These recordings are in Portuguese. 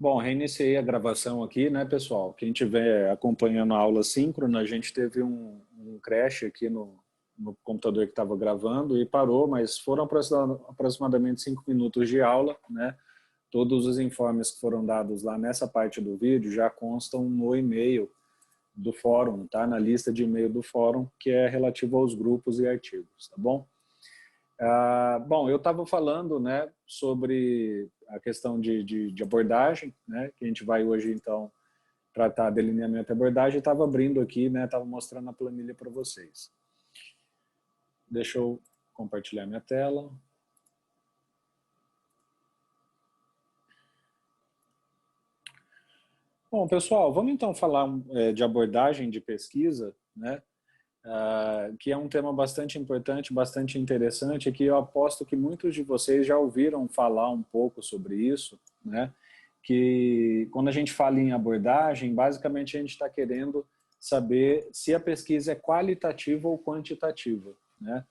Bom, reiniciei a gravação aqui, né, pessoal? Quem estiver acompanhando a aula síncrona, a gente teve um crash aqui no computador que estava gravando e parou, mas foram aproximadamente 5 minutos de aula, né? Todos os informes que foram dados lá nessa parte do vídeo já constam no e-mail do fórum, tá? Na lista de e-mail do fórum, que é relativo aos grupos e artigos, tá bom? Bom, eu estava falando, né, sobre a questão de abordagem, né, que a gente vai hoje, então, tratar delineamento e abordagem, estava abrindo aqui, né, estava mostrando a planilha para vocês. Deixa eu compartilhar minha tela. Bom, pessoal, vamos então falar de abordagem de pesquisa, né, que é um tema bastante importante, bastante interessante, que eu aposto que muitos de vocês já ouviram falar um pouco sobre isso, né? Que quando a gente fala em abordagem, basicamente a gente está querendo saber se a pesquisa é qualitativa ou quantitativa, né?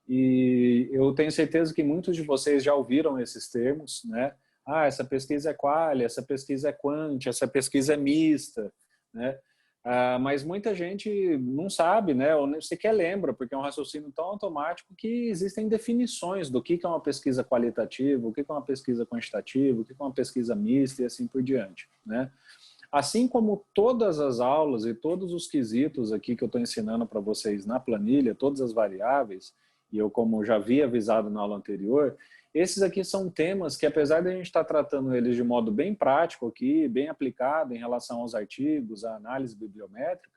E eu tenho certeza que muitos de vocês já ouviram esses termos, né? Ah, essa pesquisa é quali, essa pesquisa é quant, essa pesquisa é mista, né? Mas muita gente não sabe, né, ou nem sequer lembra, porque é um raciocínio tão automático que existem definições do que é uma pesquisa qualitativa, o que é uma pesquisa quantitativa, o que é uma pesquisa mista e assim por diante, né? Assim como todas as aulas e todos os quesitos aqui que eu estou ensinando para vocês na planilha, todas as variáveis, e eu como já havia avisado na aula anterior, esses aqui são temas que, apesar de a gente estar tratando eles de modo bem prático aqui, bem aplicado em relação aos artigos, à análise bibliométrica,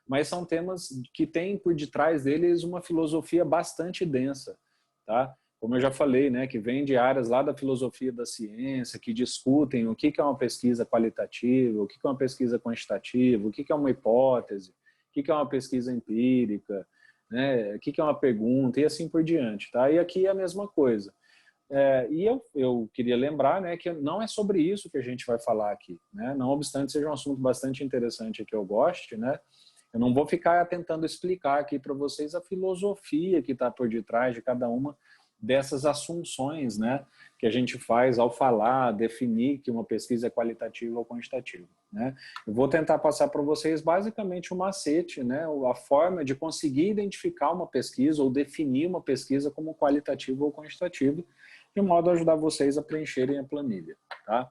mas são temas que têm por detrás deles uma filosofia bastante densa, tá? Como eu já falei, né, que vem de áreas lá da filosofia da ciência, que discutem o que é uma pesquisa qualitativa, o que é uma pesquisa quantitativa, o que é uma hipótese, o que é uma pesquisa empírica, né, o que é uma pergunta e assim por diante, tá? E aqui é a mesma coisa. E eu queria lembrar, né, que não é sobre isso que a gente vai falar aqui, né? Não obstante seja um assunto bastante interessante que eu goste, né? Eu não vou ficar tentando explicar aqui para vocês a filosofia que está por detrás de cada uma dessas assunções, né, que a gente faz ao falar, definir que uma pesquisa é qualitativa ou quantitativa, né? Eu vou tentar passar para vocês basicamente o macete, né, a forma de conseguir identificar uma pesquisa ou definir uma pesquisa como qualitativa ou quantitativa, de modo a ajudar vocês a preencherem a planilha, tá?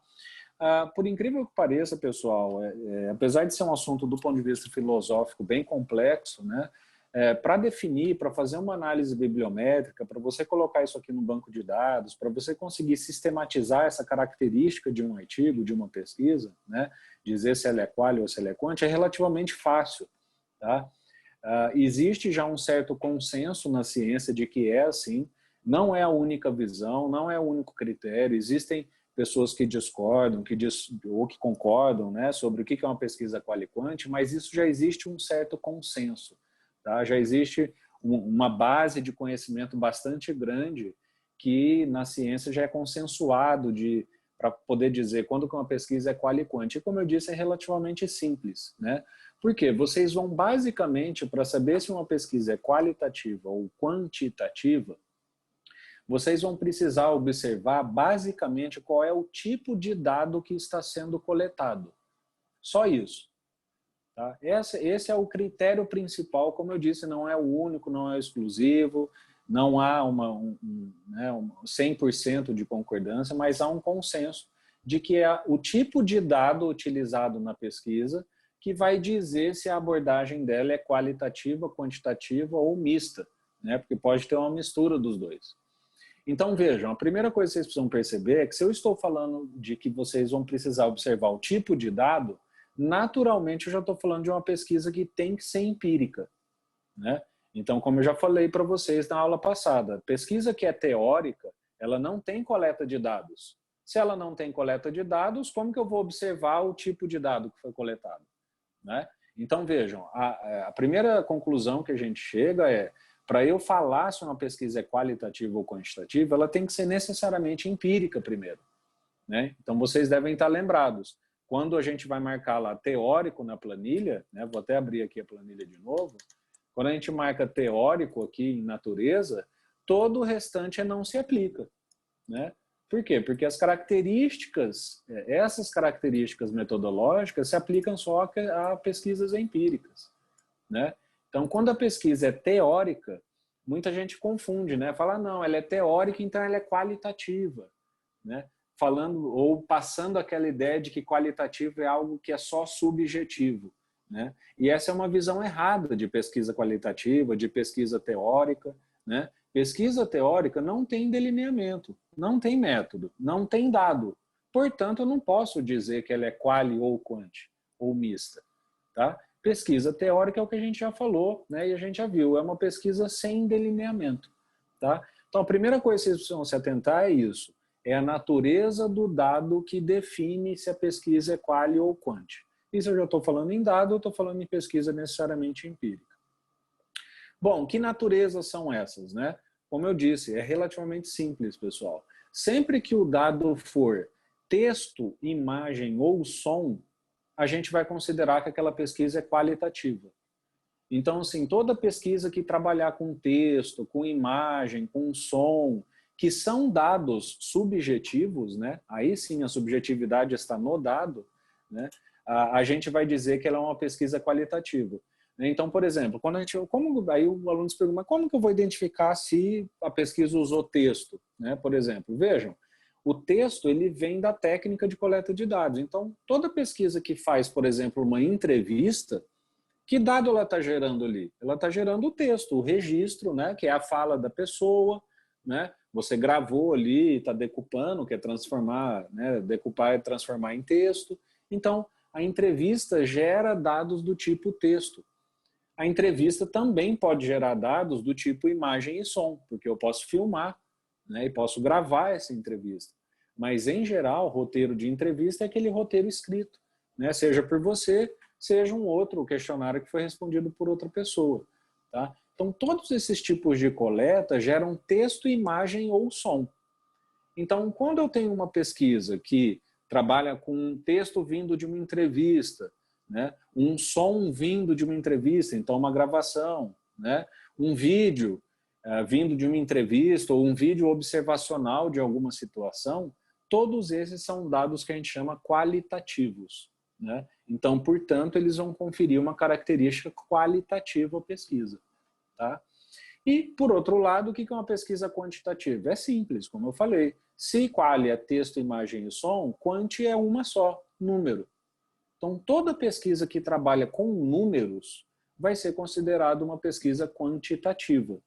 Por incrível que pareça, pessoal, apesar de ser um assunto do ponto de vista filosófico bem complexo, né, para definir, para fazer uma análise bibliométrica, para você colocar isso aqui no banco de dados, para você conseguir sistematizar essa característica de um artigo, de uma pesquisa, né, dizer se ela é quali ou se ela é quant, é relativamente fácil, tá? Existe já um certo consenso na ciência de que é assim, não é a única visão, não é o único critério, existem pessoas que discordam, ou que concordam, né, sobre o que é uma pesquisa quali-quant, mas isso já existe um certo consenso, tá? Já existe uma base de conhecimento bastante grande que na ciência já é consensuado para poder dizer quando que uma pesquisa é quali-quant. E como eu disse, é relativamente simples, né? Porque vocês vão basicamente, para saber se uma pesquisa é qualitativa ou quantitativa, vocês vão precisar observar basicamente qual é o tipo de dado que está sendo coletado. Só isso. Tá? Esse é o critério principal, como eu disse, não é o único, não é exclusivo, não há um 100% de concordância, mas há um consenso de que é o tipo de dado utilizado na pesquisa que vai dizer se a abordagem dela é qualitativa, quantitativa ou mista, né? Porque pode ter uma mistura dos dois. Então, vejam, a primeira coisa que vocês precisam perceber é que se eu estou falando de que vocês vão precisar observar o tipo de dado, naturalmente eu já estou falando de uma pesquisa que tem que ser empírica, né? Então, como eu já falei para vocês na aula passada, pesquisa que é teórica, ela não tem coleta de dados. Se ela não tem coleta de dados, como que eu vou observar o tipo de dado que foi coletado, né? Então, vejam, a primeira conclusão que a gente chega é: para eu falar se uma pesquisa é qualitativa ou quantitativa, ela tem que ser necessariamente empírica primeiro, né? Então, vocês devem estar lembrados. Quando a gente vai marcar lá teórico na planilha, né? Vou até abrir aqui a planilha de novo. Quando a gente marca teórico aqui em natureza, todo o restante não se aplica, né? Por quê? Porque as características, essas características metodológicas se aplicam só a pesquisas empíricas, né? Então, quando a pesquisa é teórica, muita gente confunde, né? Fala, não, ela é teórica, então ela é qualitativa, né? Falando ou passando aquela ideia de que qualitativo é algo que é só subjetivo, né? E essa é uma visão errada de pesquisa qualitativa, de pesquisa teórica, né? Pesquisa teórica não tem delineamento, não tem método, não tem dado. Portanto, eu não posso dizer que ela é quali ou quanti, ou mista, tá? Pesquisa teórica é o que a gente já falou, né? E a gente já viu, é uma pesquisa sem delineamento, tá? Então, a primeira coisa que vocês precisam se atentar é isso, é a natureza do dado que define se a pesquisa é quali ou quanti. Isso eu já estou falando em dado, eu estou falando em pesquisa necessariamente empírica. Bom, que naturezas são essas, né? Como eu disse, é relativamente simples, pessoal. Sempre que o dado for texto, imagem ou som, a gente vai considerar que aquela pesquisa é qualitativa. Então, assim, toda pesquisa que trabalhar com texto, com imagem, com som, que são dados subjetivos, né? Aí sim a subjetividade está no dado, né? A gente vai dizer que ela é uma pesquisa qualitativa. Então, por exemplo, quando aí o aluno se pergunta, como que eu vou identificar se a pesquisa usou texto, né? Por exemplo, vejam, o texto ele vem da técnica de coleta de dados. Então, toda pesquisa que faz, por exemplo, uma entrevista, que dado ela está gerando ali? Ela está gerando o texto, o registro, né? Que é a fala da pessoa, né? Você gravou ali, está decupando, que é transformar, né? Decupar é transformar em texto. Então, a entrevista gera dados do tipo texto. A entrevista também pode gerar dados do tipo imagem e som, porque eu posso filmar, né, e posso gravar essa entrevista. Mas, em geral, roteiro de entrevista é aquele roteiro escrito, né, seja por você, seja um outro questionário que foi respondido por outra pessoa. Tá? Então, todos esses tipos de coleta geram texto, imagem ou som. Então, quando eu tenho uma pesquisa que trabalha com um texto vindo de uma entrevista, né? Um som vindo de uma entrevista, então uma gravação, né? Um vídeo vindo de uma entrevista ou um vídeo observacional de alguma situação, todos esses são dados que a gente chama qualitativos, né? Então, portanto, eles vão conferir uma característica qualitativa à pesquisa, tá? E, por outro lado, o que é uma pesquisa quantitativa? É simples, como eu falei. Se quali é texto, imagem e som, quanti é uma só, número. Então, toda pesquisa que trabalha com números vai ser considerada uma pesquisa quantitativa.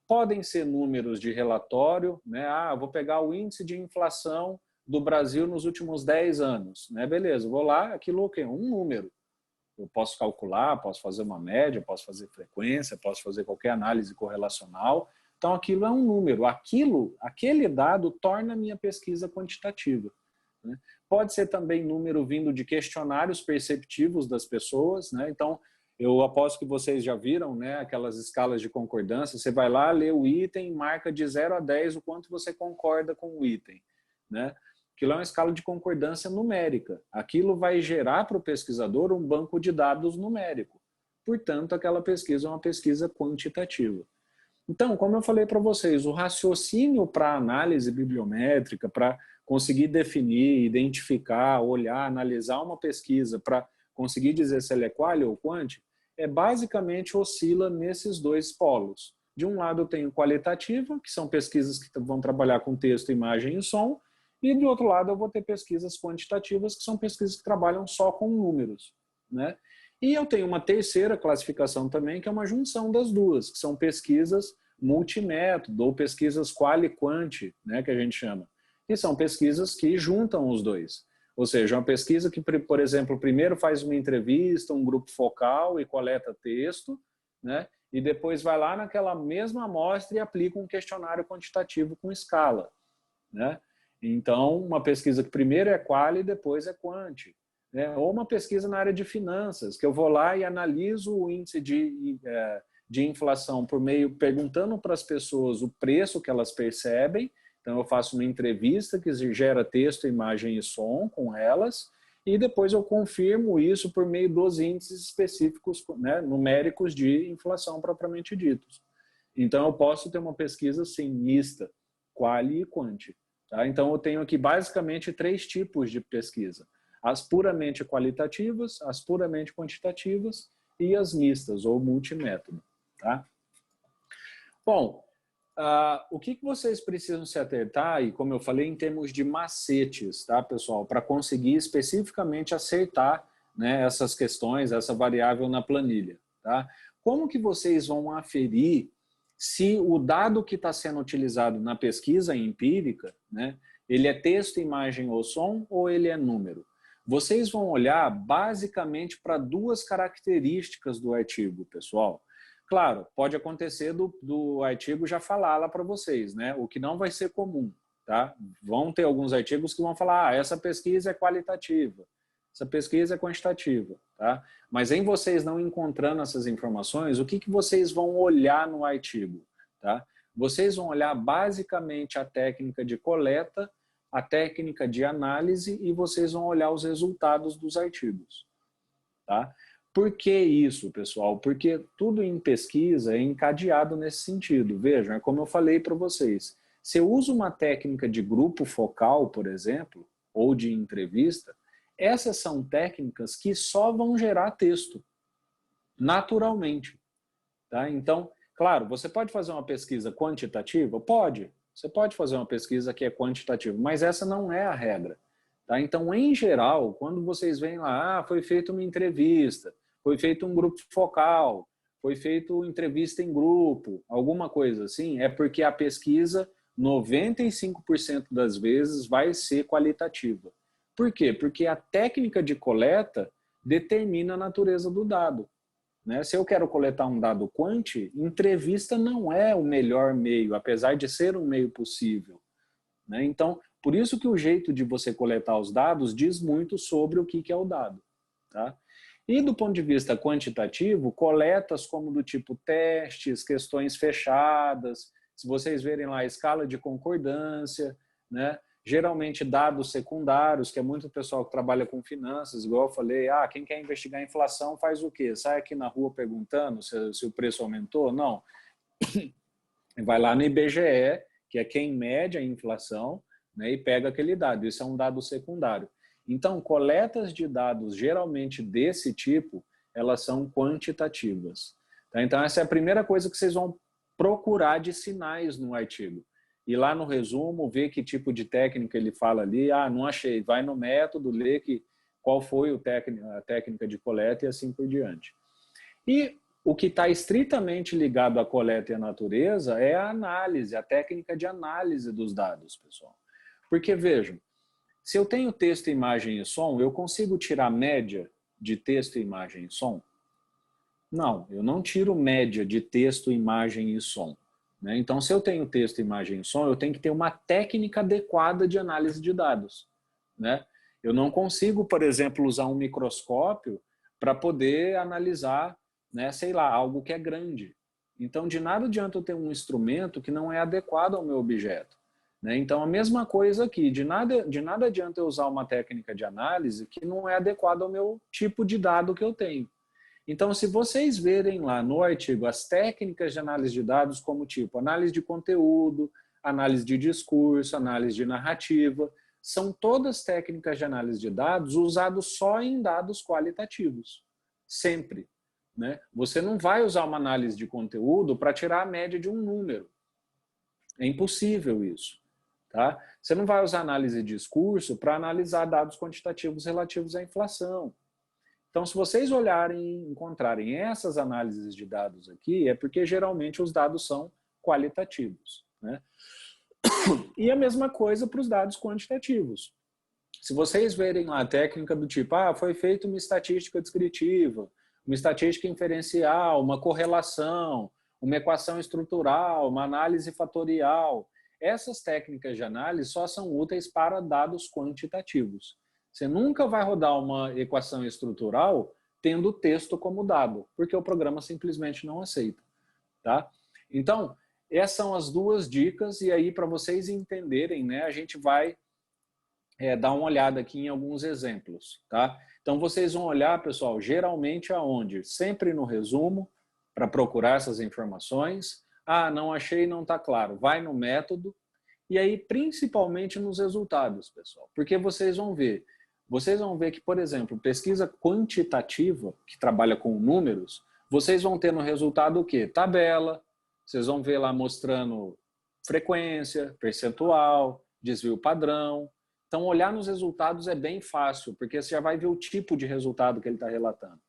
Podem ser números de relatório, né? Ah, vou pegar o índice de inflação do Brasil nos últimos 10 anos. Né? Beleza, vou lá, aquilo é o quê? Um número. Eu posso calcular, posso fazer uma média, posso fazer frequência, posso fazer qualquer análise correlacional. Então, aquilo é um número. Aquele dado torna a minha pesquisa quantitativa. Né? Pode ser também número vindo de questionários perceptivos das pessoas. Né? Então, eu aposto que vocês já viram, né, aquelas escalas de concordância. Você vai lá, lê o item, marca de 0 a 10 o quanto você concorda com o item. Né? Aquilo é uma escala de concordância numérica. Aquilo vai gerar para o pesquisador um banco de dados numérico. Portanto, aquela pesquisa é uma pesquisa quantitativa. Então, como eu falei para vocês, o raciocínio para análise bibliométrica, para conseguir definir, identificar, olhar, analisar uma pesquisa, para conseguir dizer se ela é quali ou quanti, basicamente oscila nesses dois polos. De um lado eu tenho qualitativa, que são pesquisas que vão trabalhar com texto, imagem e som, e do outro lado eu vou ter pesquisas quantitativas, que são pesquisas que trabalham só com números, né? E eu tenho uma terceira classificação também, que é uma junção das duas, que são pesquisas multimétodo, ou pesquisas quali-quanti, né, que a gente chama. Que são pesquisas que juntam os dois. Ou seja, uma pesquisa que, por exemplo, primeiro faz uma entrevista, um grupo focal e coleta texto, né, e depois vai lá naquela mesma amostra e aplica um questionário quantitativo com escala, né? Então, uma pesquisa que primeiro é quali e depois é quanti. Né? Ou uma pesquisa na área de finanças, que eu vou lá e analiso o índice de inflação por meio, perguntando para as pessoas o preço que elas percebem. Então, eu faço uma entrevista que gera texto, imagem e som com elas, e depois eu confirmo isso por meio dos índices específicos, né, numéricos de inflação propriamente ditos. Então, eu posso ter uma pesquisa, sim, mista, quali e quanti. Tá? Então, eu tenho aqui basicamente 3 tipos de pesquisa. As puramente qualitativas, as puramente quantitativas e as mistas, ou multimétodo. Tá? Bom, o que vocês precisam se atentar, e como eu falei, em termos de macetes, tá, pessoal, para conseguir especificamente acertar, né, essas questões, essa variável na planilha. Tá? Como que vocês vão aferir se o dado que está sendo utilizado na pesquisa empírica, né, ele é texto, imagem ou som, ou ele é número? Vocês vão olhar basicamente para 2 características do artigo, pessoal. Claro, pode acontecer do artigo já falar lá para vocês, né? O que não vai ser comum, tá? Vão ter alguns artigos que vão falar, essa pesquisa é qualitativa, essa pesquisa é quantitativa, tá? Mas em vocês não encontrando essas informações, o que vocês vão olhar no artigo, tá? Vocês vão olhar basicamente a técnica de coleta, a técnica de análise e vocês vão olhar os resultados dos artigos, tá? Por que isso, pessoal? Porque tudo em pesquisa é encadeado nesse sentido. Vejam, é como eu falei para vocês. Se eu uso uma técnica de grupo focal, por exemplo, ou de entrevista, essas são técnicas que só vão gerar texto, naturalmente. Tá? Então, claro, você pode fazer uma pesquisa quantitativa? Pode. Você pode fazer uma pesquisa que é quantitativa, mas essa não é a regra. Tá? Então, em geral, quando vocês veem lá, foi feita uma entrevista, foi feito um grupo focal, foi feito entrevista em grupo, alguma coisa assim, é porque a pesquisa, 95% das vezes, vai ser qualitativa. Por quê? Porque a técnica de coleta determina a natureza do dado. Né? Se eu quero coletar um dado quant, entrevista não é o melhor meio, apesar de ser um meio possível. Né? Então, por isso que o jeito de você coletar os dados diz muito sobre o que é o dado. Tá? E do ponto de vista quantitativo, coletas como do tipo testes, questões fechadas, se vocês verem lá a escala de concordância, né? Geralmente dados secundários, que é muito pessoal que trabalha com finanças, igual eu falei, quem quer investigar a inflação faz o quê? Sai aqui na rua perguntando se o preço aumentou? Não. Vai lá no IBGE, que é quem mede a inflação, né, e pega aquele dado. Isso é um dado secundário. Então, coletas de dados, geralmente desse tipo, elas são quantitativas. Tá? Então, essa é a primeira coisa que vocês vão procurar de sinais no artigo. E lá no resumo, ver que tipo de técnica ele fala ali. Não achei. Vai no método, lê qual foi a técnica de coleta e assim por diante. E o que está estritamente ligado à coleta e à natureza é a análise, a técnica de análise dos dados, pessoal. Porque, vejam, se eu tenho texto, imagem e som, eu consigo tirar média de texto, imagem e som? Não, eu não tiro média de texto, imagem e som. Né? Então, se eu tenho texto, imagem e som, eu tenho que ter uma técnica adequada de análise de dados. Né? Eu não consigo, por exemplo, usar um microscópio para poder analisar, né, sei lá, algo que é grande. Então, de nada adianta eu ter um instrumento que não é adequado ao meu objeto. Né? Então, a mesma coisa aqui, de nada adianta eu usar uma técnica de análise que não é adequada ao meu tipo de dado que eu tenho. Então, se vocês verem lá no artigo as técnicas de análise de dados como tipo análise de conteúdo, análise de discurso, análise de narrativa, são todas técnicas de análise de dados usadas só em dados qualitativos. Sempre. Né? Você não vai usar uma análise de conteúdo para tirar a média de um número. É impossível isso. Tá? Você não vai usar análise de discurso para analisar dados quantitativos relativos à inflação. Então, se vocês olharem e encontrarem essas análises de dados aqui, é porque geralmente os dados são qualitativos. Né? E a mesma coisa para os dados quantitativos. Se vocês verem lá a técnica do tipo, foi feita uma estatística descritiva, uma estatística inferencial, uma correlação, uma equação estrutural, uma análise fatorial. Essas técnicas de análise só são úteis para dados quantitativos. Você nunca vai rodar uma equação estrutural tendo texto como dado, porque o programa simplesmente não aceita. Tá? Então, essas são as 2 dicas, e aí para vocês entenderem, né, a gente vai dar uma olhada aqui em alguns exemplos. Tá? Então, vocês vão olhar, pessoal, geralmente aonde? Sempre no resumo, para procurar essas informações. Não achei, não está claro. Vai no método E aí, principalmente nos resultados, pessoal. Porque vocês vão ver que, por exemplo, pesquisa quantitativa, que trabalha com números, vocês vão ter no resultado o quê? Tabela, vocês vão ver lá mostrando frequência, percentual, desvio padrão. Então, olhar nos resultados é bem fácil, porque você já vai ver o tipo de resultado que ele está relatando.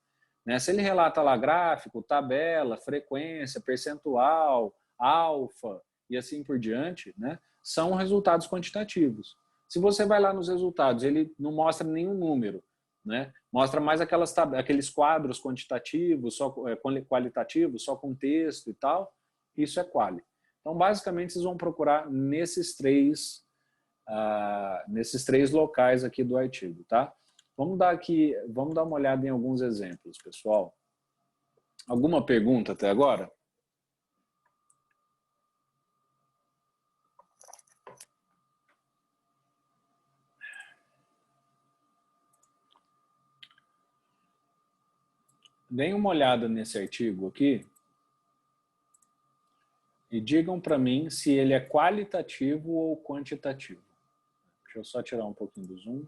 Né? Se ele relata lá gráfico, tabela, frequência, percentual, alfa e assim por diante, né? São resultados quantitativos. Se você vai lá nos resultados, ele não mostra nenhum número, né? Mostra mais aqueles quadros quantitativos, só qualitativos, só com texto e tal. Isso é quali. Então, basicamente, vocês vão procurar nesses três locais aqui do artigo, tá? Vamos dar uma olhada em alguns exemplos, pessoal. Alguma pergunta até agora? Deem uma olhada nesse artigo aqui e digam para mim se ele é qualitativo ou quantitativo. Deixa eu só tirar um pouquinho do zoom.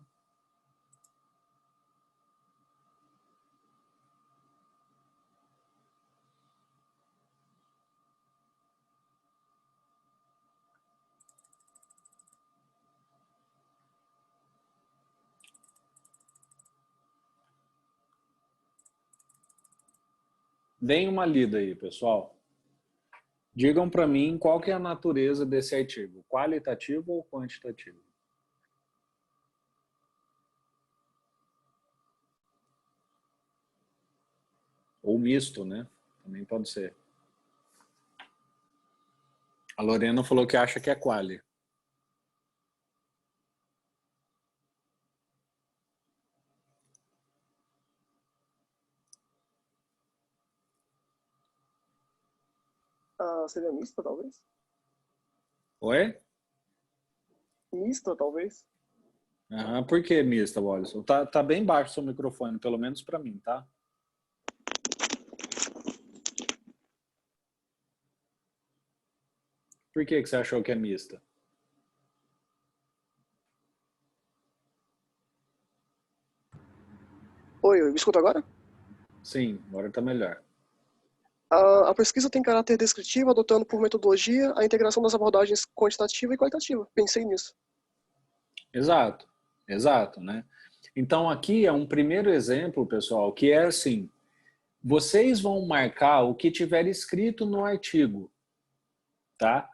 Deem uma lida aí, pessoal. Digam para mim qual que é a natureza desse artigo, qualitativo ou quantitativo? Ou misto, né? Também pode ser. A Lorena falou que acha que é quali. Seria mista, talvez? Oi? Mista, talvez? Por que mista, Wallison? Tá bem baixo o seu microfone, pelo menos para mim, tá? Por que você achou que é mista? Oi, me escuta agora? Sim, agora tá melhor. A pesquisa tem caráter descritivo, adotando por metodologia a integração das abordagens quantitativa e qualitativa. Pensei nisso. Exato, exato, né? Então aqui é um primeiro exemplo, pessoal, que é assim, vocês vão marcar o que tiver escrito no artigo, tá?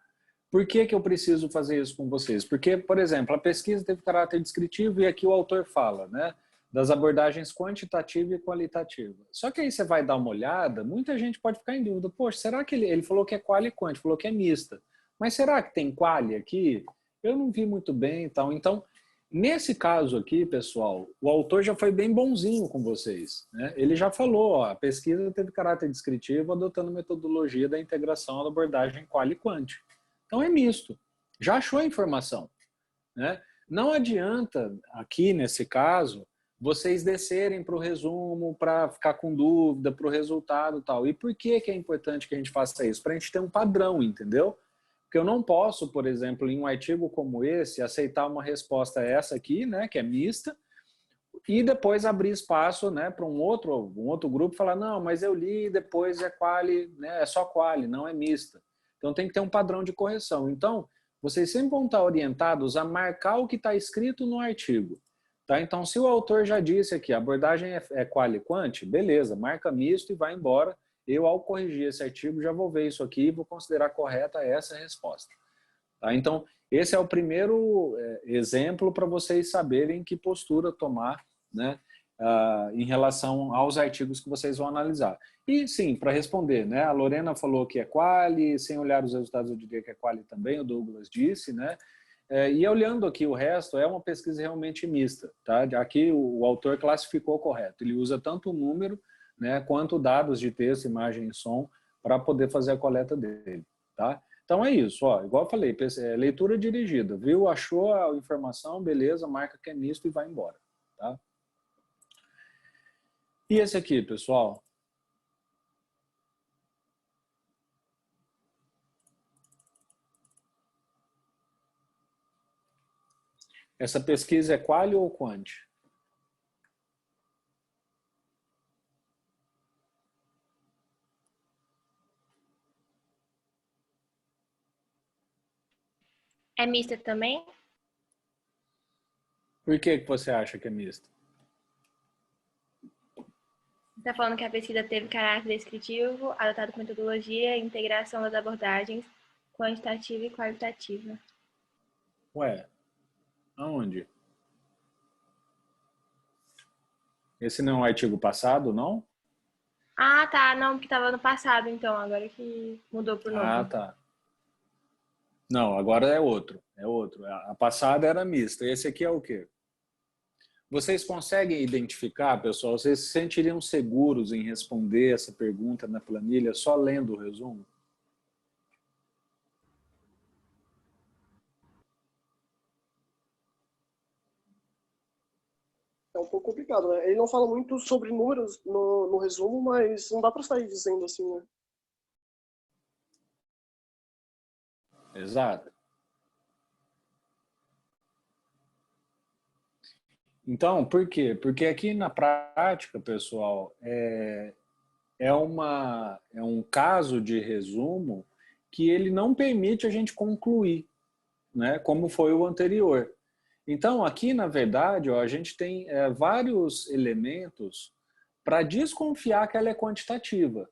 Por que que eu preciso fazer isso com vocês? Porque, por exemplo, a pesquisa teve caráter descritivo e aqui o autor fala, né? Das abordagens quantitativa e qualitativa. Só que aí você vai dar uma olhada, muita gente pode ficar em dúvida. Poxa, será que ele falou que é quali e quanti, falou que é mista. Mas será que tem quali aqui? Eu não vi muito bem e tal. Então, nesse caso aqui, pessoal, o autor já foi bem bonzinho com vocês. Né? Ele já falou, ó, a pesquisa teve caráter descritivo adotando metodologia da integração da abordagem quali e quanti. Então é misto. Já achou a informação. Né? Não adianta, aqui nesse caso, vocês descerem para o resumo, para ficar com dúvida, para o resultado e tal. E por que é importante que a gente faça isso? Para a gente ter um padrão, entendeu? Porque eu não posso, por exemplo, em um artigo como esse, aceitar uma resposta essa aqui, né, que é mista, e depois abrir espaço, né, para um outro grupo falar, não, mas eu li e depois é quali, né, é só quali, não é mista. Então tem que ter um padrão de correção. Então, vocês sempre vão estar orientados a marcar o que está escrito no artigo. Tá? Então, se o autor já disse aqui, a abordagem é quali e quanti, beleza, marca misto e vai embora. Eu, ao corrigir esse artigo, já vou ver isso aqui e vou considerar correta essa resposta. Tá? Então, esse é o primeiro exemplo para vocês saberem que postura tomar, né, em relação aos artigos que vocês vão analisar. E sim, para responder, né, a Lorena falou que é quali, sem olhar os resultados eu diria que é quali também, o Douglas disse, né, e olhando aqui o resto, é uma pesquisa realmente mista. Tá? Aqui o autor classificou correto, ele usa tanto o número, né, quanto dados de texto, imagem e som para poder fazer a coleta dele. Tá? Então é isso, ó, igual eu falei, leitura dirigida, viu, achou a informação, beleza, marca que é misto e vai embora. Tá? E esse aqui, pessoal? Essa pesquisa é quali ou quant? É mista também? Por que você acha que é mista? Você está falando que a pesquisa teve caráter descritivo, adotado com metodologia, integração das abordagens quantitativa e qualitativa. Ué, aonde? Esse não é um artigo passado, não? Ah, tá. Não, porque estava no passado, então. Agora que mudou pro novo. Ah, tá. Não, agora é outro. É outro. A passada era mista. Esse aqui é o quê? Vocês conseguem identificar, pessoal? Vocês se sentiriam seguros em responder essa pergunta na planilha só lendo o resumo? É um pouco complicado, né? Ele não fala muito sobre números no resumo, mas não dá para sair dizendo assim, né? Exato. Então, por quê? Porque aqui na prática, pessoal, é um caso de resumo que ele não permite a gente concluir, né, como foi o anterior. Então, aqui, na verdade, ó, a gente tem vários elementos para desconfiar que ela é quantitativa.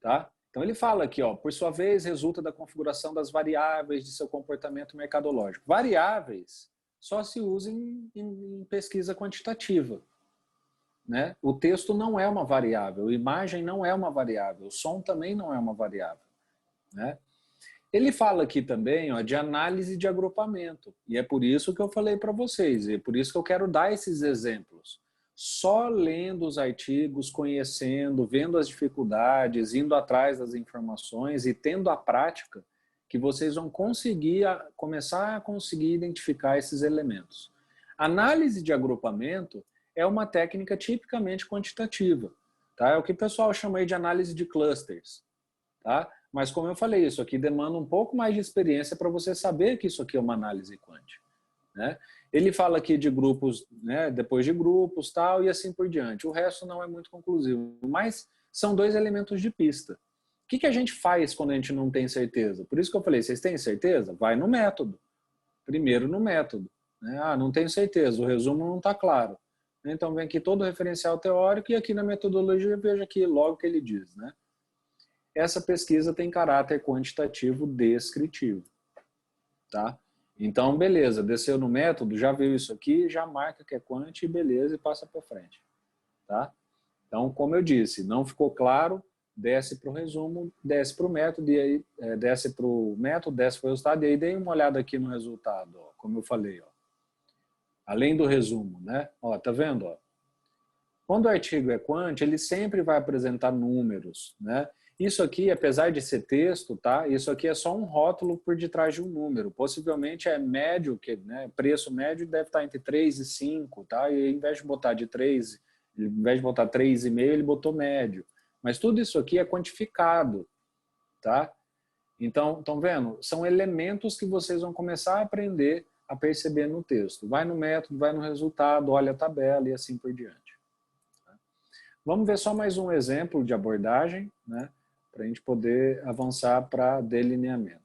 Tá? Então, ele fala aqui, ó, por sua vez, resulta da configuração das variáveis de seu comportamento mercadológico. Variáveis só se usam em pesquisa quantitativa. Né? O texto não é uma variável, a imagem não é uma variável, o som também não é uma variável. Né? Ele fala aqui também, ó, de análise de agrupamento, e é por isso que eu falei para vocês, e é por isso que eu quero dar esses exemplos. Só lendo os artigos, conhecendo, vendo as dificuldades, indo atrás das informações e tendo a prática, que vocês vão começar a conseguir identificar esses elementos. Análise de agrupamento é uma técnica tipicamente quantitativa. Tá? É o que o pessoal chama aí de análise de clusters. Tá? Mas como eu falei, isso aqui demanda um pouco mais de experiência para você saber que isso aqui é uma análise quant. Né? Ele fala aqui de grupos, né, depois de grupos, tal, e assim por diante. O resto não é muito conclusivo, mas são dois elementos de pista. O que a gente faz quando a gente não tem certeza? Por isso que eu falei, vocês têm certeza? Vai no método. Primeiro no método. Né? Ah, não tenho certeza, o resumo não está claro. Então vem aqui todo o referencial teórico e aqui na metodologia veja aqui logo o que ele diz. Né? Essa pesquisa tem caráter quantitativo descritivo. Tá? Então, beleza, desceu no método, já viu isso aqui, já marca que é quant e beleza, e passa para frente. Tá? Então, como eu disse, não ficou claro, desce para o resumo, desce para o método, e aí desce para o método, desce para o resultado, e aí dei uma olhada aqui no resultado, ó, como eu falei. Ó. Além do resumo, né? Ó, tá vendo? Ó? Quando o artigo é quant, ele sempre vai apresentar números, né? Isso aqui, apesar de ser texto, tá? Isso aqui é só um rótulo por detrás de um número. Possivelmente é médio, que, né? Preço médio deve estar entre 3 e 5, tá? E ao invés de botar de 3, ao invés de botar 3,5, ele botou médio. Mas tudo isso aqui é quantificado, tá? Então, estão vendo? São elementos que vocês vão começar a aprender a perceber no texto. Vai no método, vai no resultado, olha a tabela e assim por diante. Vamos ver só mais um exemplo de abordagem, né? Para a gente poder avançar para delineamento.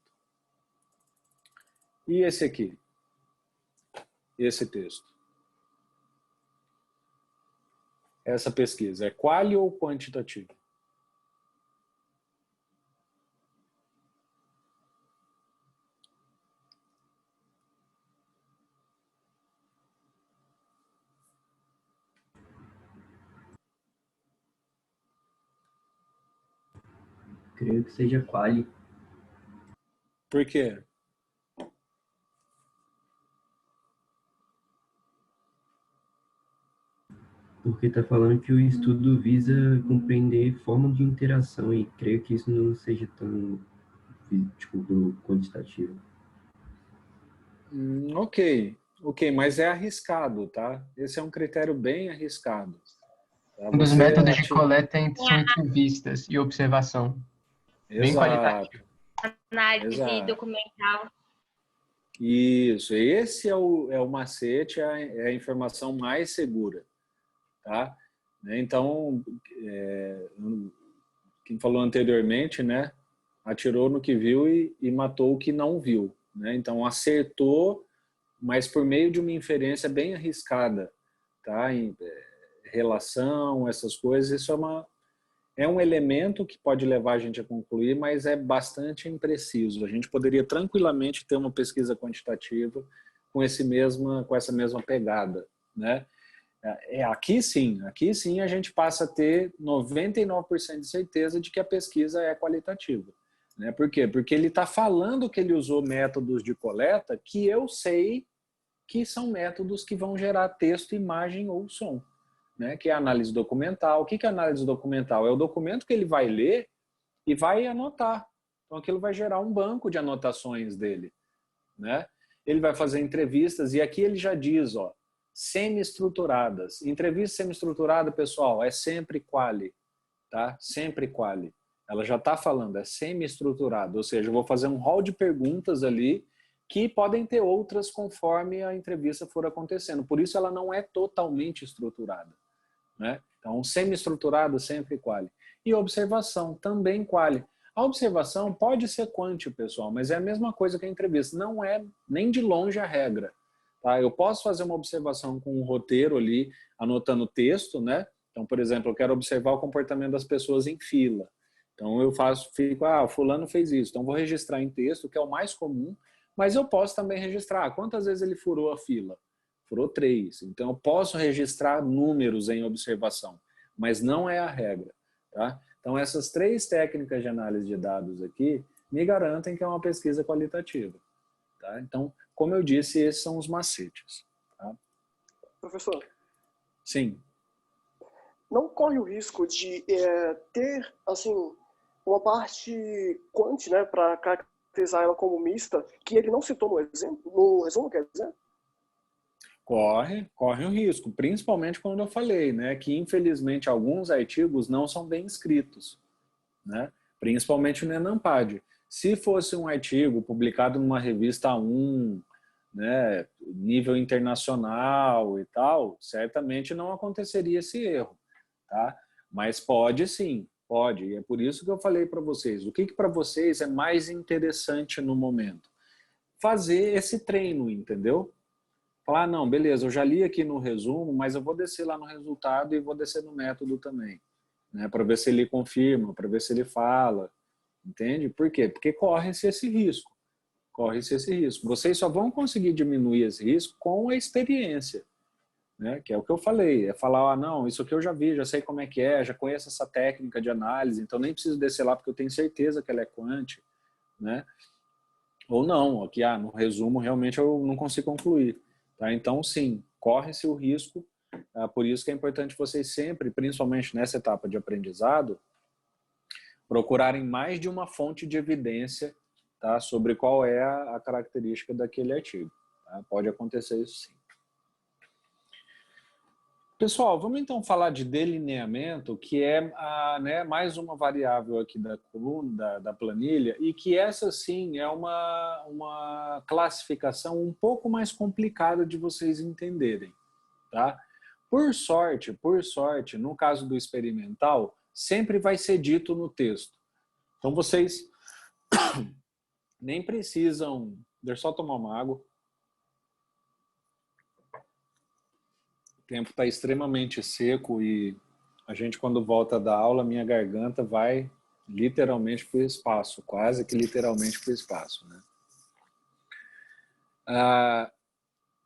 E esse aqui? Esse texto. Essa pesquisa é quali ou quantitativa? Creio que seja quali. Por quê? Porque está falando que o estudo visa compreender forma de interação e creio que isso não seja tão, tipo, quantitativo. Ok, mas é arriscado, tá? Esse é um critério bem arriscado. Tá? Um dos métodos de coleta são entrevistas e observação. Bem qualitativo. Exato. Análise Exato. documental. Isso, esse é o macete, é a informação mais segura, tá? Então, quem falou anteriormente, né, atirou no que viu e matou o que não viu, né? Então, acertou, mas por meio de uma inferência bem arriscada, tá? Em relação, essas coisas, isso é um elemento que pode levar a gente a concluir, mas é bastante impreciso. A gente poderia tranquilamente ter uma pesquisa quantitativa com essa mesma pegada, né? Aqui sim a gente passa a ter 99% de certeza de que a pesquisa é qualitativa. Né? Por quê? Porque ele está falando que ele usou métodos de coleta que eu sei que são métodos que vão gerar texto, imagem ou som. Né, que é a análise documental. O que é a análise documental? É o documento que ele vai ler e vai anotar. Então, aquilo vai gerar um banco de anotações dele. Né? Ele vai fazer entrevistas, e aqui ele já diz, ó, semi-estruturadas. Entrevista semi-estruturada, pessoal, é sempre quali. Tá? Sempre quali. Ela já está falando, é semi-estruturado. Ou seja, eu vou fazer um rol de perguntas ali que podem ter outras conforme a entrevista for acontecendo. Por isso, ela não é totalmente estruturada. Né? Então, semi-estruturado sempre quali. E observação, também quali. A observação pode ser quanti, pessoal, mas é a mesma coisa que a entrevista. Não é nem de longe a regra. Tá? Eu posso fazer uma observação com um roteiro ali, anotando texto, né? Então, por exemplo, eu quero observar o comportamento das pessoas em fila. Então, fico, fulano fez isso. Então, vou registrar em texto, que é o mais comum, mas eu posso também registrar quantas vezes ele furou a fila. Furou 3. Então, eu posso registrar números em observação, mas não é a regra. Tá? Então, essas 3 técnicas de análise de dados aqui me garantem que é uma pesquisa qualitativa. Tá? Então, como eu disse, esses são os macetes. Tá? Professor? Sim. Não corre o risco de ter, assim, uma parte quant, né, para caracterizar ela como mista, que ele não citou no resumo, quer dizer? Corre o risco, principalmente quando eu falei, né, que infelizmente alguns artigos não são bem escritos, né, principalmente no ENAMPAD. Se fosse um artigo publicado numa revista A1, né, nível internacional e tal, certamente não aconteceria esse erro, tá? Mas pode sim, pode. E é por isso que eu falei para vocês, o que para vocês é mais interessante no momento? Fazer esse treino, entendeu? Falar, não, beleza, eu já li aqui no resumo, mas eu vou descer lá no resultado e vou descer no método também, né? Para ver se ele confirma, para ver se ele fala, entende? Por quê? Porque corre-se esse risco. Corre-se esse risco. Vocês só vão conseguir diminuir esse risco com a experiência, né? Que é o que eu falei, é falar, não, isso aqui eu já vi, já sei como é que é, já conheço essa técnica de análise, então nem preciso descer lá porque eu tenho certeza que ela é quant, né? Ou não, aqui, no resumo realmente eu não consigo concluir. Tá? Então, sim, corre-se o risco, por isso que é importante vocês sempre, principalmente nessa etapa de aprendizado, procurarem mais de uma fonte de evidência, tá, sobre qual é a característica daquele artigo. Tá? Pode acontecer isso sim. Pessoal, vamos então falar de delineamento, que é né, mais uma variável aqui da coluna, da planilha, e que essa sim é uma classificação um pouco mais complicada de vocês entenderem. Tá? Por sorte, no caso do experimental, sempre vai ser dito no texto. Então vocês nem precisam... Deixa eu só tomar uma água. O tempo está extremamente seco e a gente, quando volta da aula, minha garganta vai literalmente para o espaço, quase que literalmente para o espaço. Né?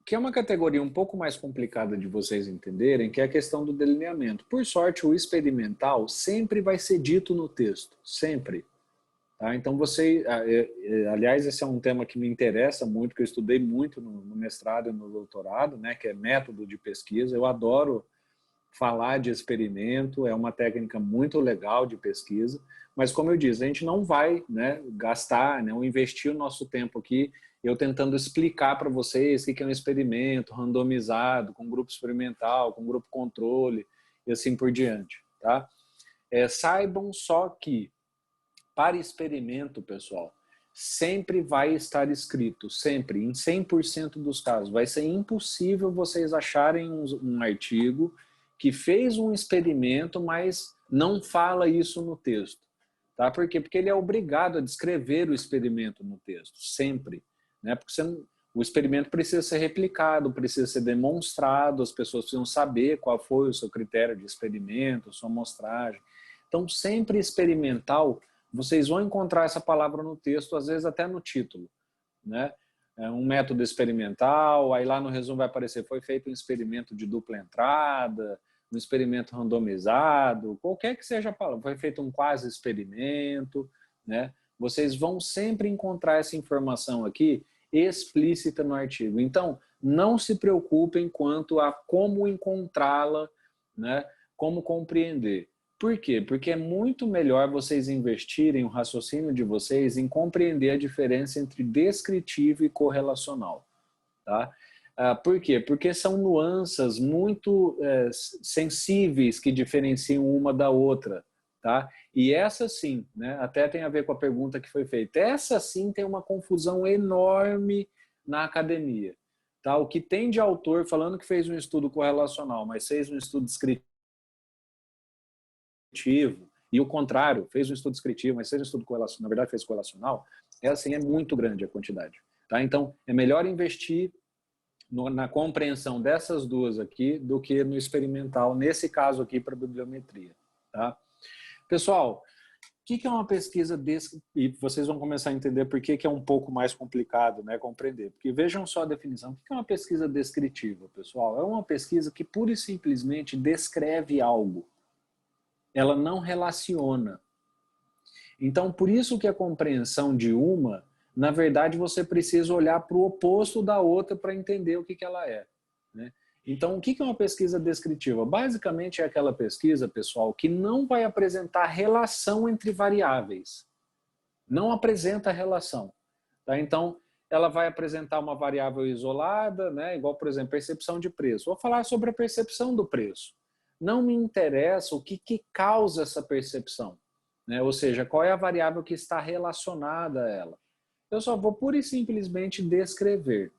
Que é uma categoria um pouco mais complicada de vocês entenderem, que é a questão do delineamento. Por sorte, o experimental sempre vai ser dito no texto, sempre. Tá? Então, aliás, esse é um tema que me interessa muito, que eu estudei muito no mestrado e no doutorado, né, que é método de pesquisa. Eu adoro falar de experimento, é uma técnica muito legal de pesquisa, mas como eu disse, a gente não vai, né, gastar, né, ou investir o nosso tempo aqui, eu tentando explicar para vocês o que é um experimento randomizado, com grupo experimental, com grupo controle, e assim por diante. Tá? Saibam só que, para experimento, pessoal, sempre vai estar escrito, sempre, em 100% dos casos. Vai ser impossível vocês acharem um artigo que fez um experimento, mas não fala isso no texto. Tá? Por quê? Porque ele é obrigado a descrever o experimento no texto, sempre. Né? Porque o experimento precisa ser replicado, precisa ser demonstrado, as pessoas precisam saber qual foi o seu critério de experimento, sua amostragem. Então, sempre experimental, vocês vão encontrar essa palavra no texto, às vezes até no título. Né? É um método experimental, aí lá no resumo vai aparecer, foi feito um experimento de dupla entrada, um experimento randomizado, qualquer que seja a palavra, foi feito um quase experimento, né? Vocês vão sempre encontrar essa informação aqui explícita no artigo. Então, não se preocupem quanto a como encontrá-la, né? Como compreender. Por quê? Porque é muito melhor vocês investirem o raciocínio de vocês em compreender a diferença entre descritivo e correlacional. Tá? Por quê? Porque são nuances muito sensíveis que diferenciam uma da outra. Tá? E essa sim, né, até tem a ver com a pergunta que foi feita, essa sim tem uma confusão enorme na academia. Tá? O que tem de autor falando que fez um estudo correlacional, mas fez um estudo descritivo, e o contrário, fez um estudo descritivo, mas fez um estudo correlacional, na verdade fez correlacional, assim, é muito grande a quantidade. Tá? Então, é melhor investir na compreensão dessas duas aqui do que no experimental, nesse caso aqui para bibliometria. Tá? Pessoal, o que é uma pesquisa desse? E vocês vão começar a entender por que é um pouco mais complicado, né, compreender. Porque vejam só a definição. O que é uma pesquisa descritiva, pessoal? É uma pesquisa que pura e simplesmente descreve algo. Ela não relaciona. Então, por isso que a compreensão de uma, na verdade, você precisa olhar para o oposto da outra para entender o que ela é. Né? Então, o que é uma pesquisa descritiva? Basicamente é aquela pesquisa, pessoal, que não vai apresentar relação entre variáveis. Não apresenta relação. Tá? Então, ela vai apresentar uma variável isolada, né? Igual, por exemplo, percepção de preço. Vou falar sobre a percepção do preço. Não me interessa o que causa essa percepção. Né? Ou seja, qual é a variável que está relacionada a ela. Eu só vou pura e simplesmente descrever.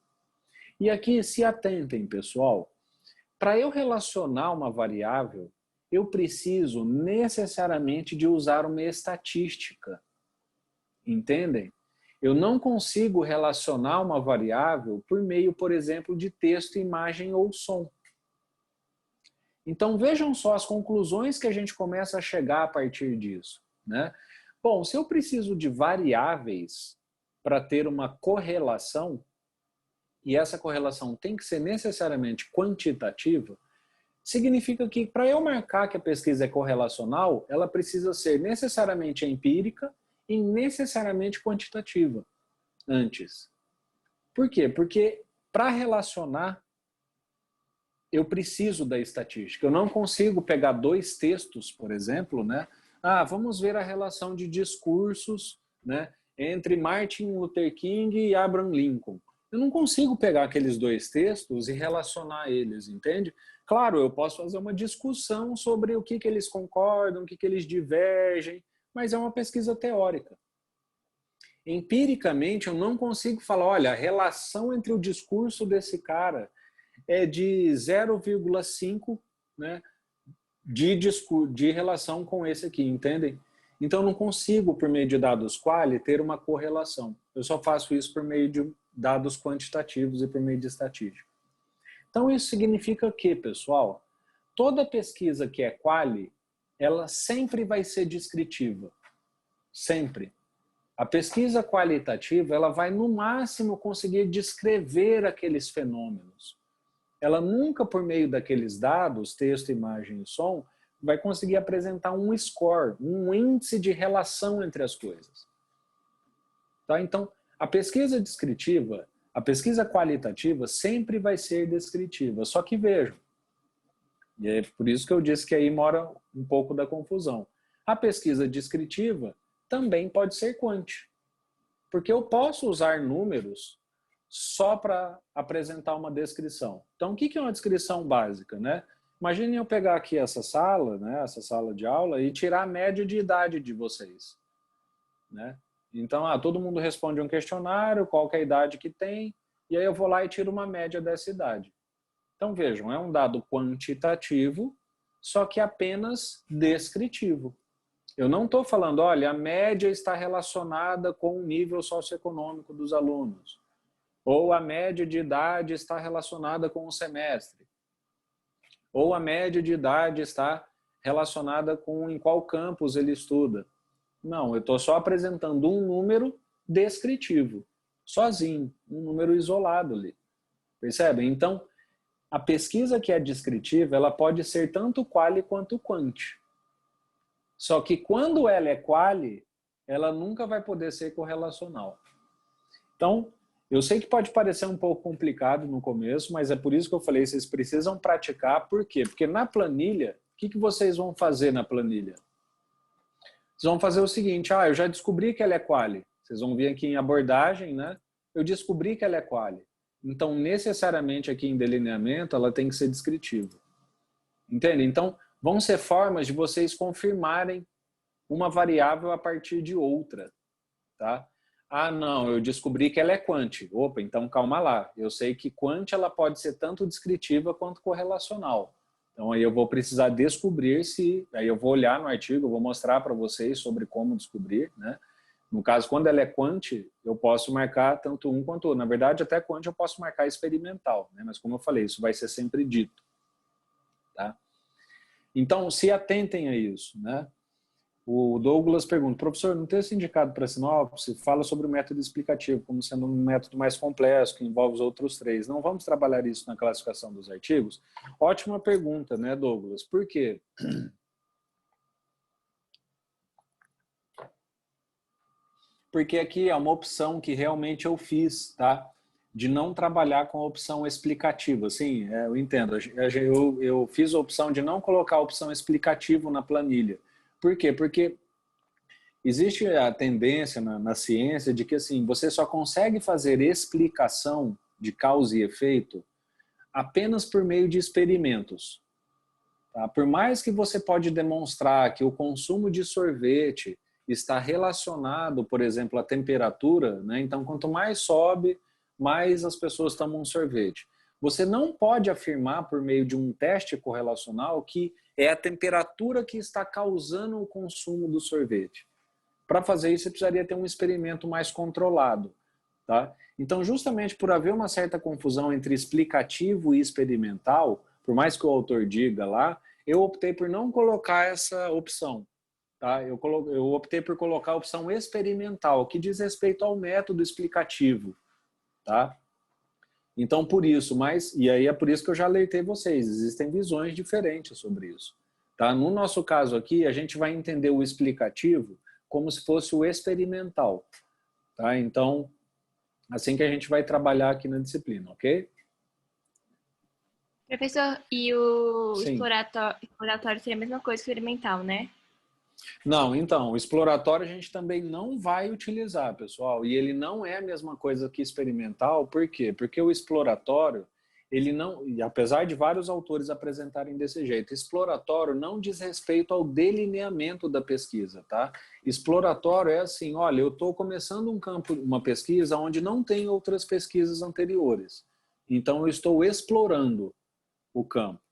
E aqui, se atentem, pessoal, para eu relacionar uma variável, eu preciso necessariamente de usar uma estatística. Entendem? Eu não consigo relacionar uma variável por meio, por exemplo, de texto, imagem ou som. Então, vejam só as conclusões que a gente começa a chegar a partir disso. Né? Bom, se eu preciso de variáveis para ter uma correlação, e essa correlação tem que ser necessariamente quantitativa, significa que para eu marcar que a pesquisa é correlacional, ela precisa ser necessariamente empírica e necessariamente quantitativa antes. Por quê? Porque para relacionar, eu preciso da estatística. Eu não consigo pegar dois textos, por exemplo, né? Vamos ver a relação de discursos, né, entre Martin Luther King e Abraham Lincoln. Eu não consigo pegar aqueles dois textos e relacionar eles, entende? Claro, eu posso fazer uma discussão sobre o que eles concordam, o que eles divergem, mas é uma pesquisa teórica. Empiricamente, eu não consigo falar, olha, a relação entre o discurso desse cara é de 0,5, né, de relação com esse aqui, entendem? Então, eu não consigo, por meio de dados quali, ter uma correlação. Eu só faço isso por meio de dados quantitativos e por meio de estatística. Então, isso significa que, pessoal, toda pesquisa que é quali, ela sempre vai ser descritiva. Sempre. A pesquisa qualitativa, ela vai, no máximo, conseguir descrever aqueles fenômenos. Ela nunca, por meio daqueles dados, texto, imagem e som, vai conseguir apresentar um score, um índice de relação entre as coisas. Tá? Então, a pesquisa descritiva, a pesquisa qualitativa sempre vai ser descritiva. Só que vejam, e é por isso que eu disse que aí mora um pouco da confusão. A pesquisa descritiva também pode ser quant. Porque eu posso usar números só para apresentar uma descrição. Então, o que é uma descrição básica? Né? Imaginem eu pegar aqui essa sala, né, essa sala de aula, e tirar a média de idade de vocês. Né? Então, todo mundo responde um questionário, qual que é a idade que tem, e aí eu vou lá e tiro uma média dessa idade. Então, vejam, é um dado quantitativo, só que apenas descritivo. Eu não estou falando, olha, a média está relacionada com o nível socioeconômico dos alunos, ou a média de idade está relacionada com o semestre, ou a média de idade está relacionada com em qual campus ele estuda. Não, eu estou só apresentando um número descritivo, sozinho, um número isolado ali. Percebem? Então, a pesquisa que é descritiva, ela pode ser tanto quali quanto quanti. Só que quando ela é quali, ela nunca vai poder ser correlacional. Então, eu sei que pode parecer um pouco complicado no começo, mas é por isso que eu falei, vocês precisam praticar. Por quê? Porque na planilha, o que vocês vão fazer na planilha? Vocês vão fazer o seguinte, eu já descobri que ela é quali. Vocês vão vir aqui em abordagem, né? Eu descobri que ela é quali. Então, necessariamente aqui em delineamento, ela tem que ser descritiva. Entende? Então, vão ser formas de vocês confirmarem uma variável a partir de outra, tá? Não, eu descobri que ela é quanti. Opa, então calma lá. Eu sei que quanti ela pode ser tanto descritiva quanto correlacional. Então aí eu vou precisar descobrir se... Aí eu vou olhar no artigo, eu vou mostrar para vocês sobre como descobrir, né? No caso, quando ela é quanti, eu posso marcar tanto um quanto outro. Na verdade, até quanti eu posso marcar experimental, né? Mas como eu falei, isso vai ser sempre dito, tá? Então, se atentem a isso, né? O Douglas pergunta, professor, no texto indicado para a sinopse, fala sobre o método explicativo como sendo um método mais complexo, que envolve os outros três. Não vamos trabalhar isso na classificação dos artigos? Ótima pergunta, né, Douglas? Por quê? Porque aqui é uma opção que realmente eu fiz, tá? De não trabalhar com a opção explicativa. Sim, eu entendo. Eu fiz a opção de não colocar a opção explicativo na planilha. Por quê? Porque existe a tendência na ciência de que assim, você só consegue fazer explicação de causa e efeito apenas por meio de experimentos. Tá? Por mais que você pode demonstrar que o consumo de sorvete está relacionado, por exemplo, à temperatura, né? Então, quanto mais sobe, mais as pessoas tomam sorvete. Você não pode afirmar por meio de um teste correlacional que é a temperatura que está causando o consumo do sorvete. Para fazer isso, você precisaria ter um experimento mais controlado. Tá? Então, justamente por haver uma certa confusão entre explicativo e experimental, por mais que o autor diga lá, eu optei por não colocar essa opção. Tá? Eu optei por colocar a opção experimental, que diz respeito ao método explicativo. Tá? Então, por isso, e aí é por isso que eu já alertei vocês, existem visões diferentes sobre isso. Tá? No nosso caso aqui, a gente vai entender o explicativo como se fosse o experimental. Tá? Então, assim que a gente vai trabalhar aqui na disciplina, ok? Professor, e o exploratório seria a mesma coisa que o experimental, né? Não, então, o exploratório a gente também não vai utilizar, pessoal, e ele não é a mesma coisa que experimental, por quê? Porque o exploratório, ele não, e apesar de vários autores apresentarem desse jeito, exploratório não diz respeito ao delineamento da pesquisa, tá? Exploratório é assim, olha, eu estou começando uma pesquisa onde não tem outras pesquisas anteriores, então eu estou explorando o campo,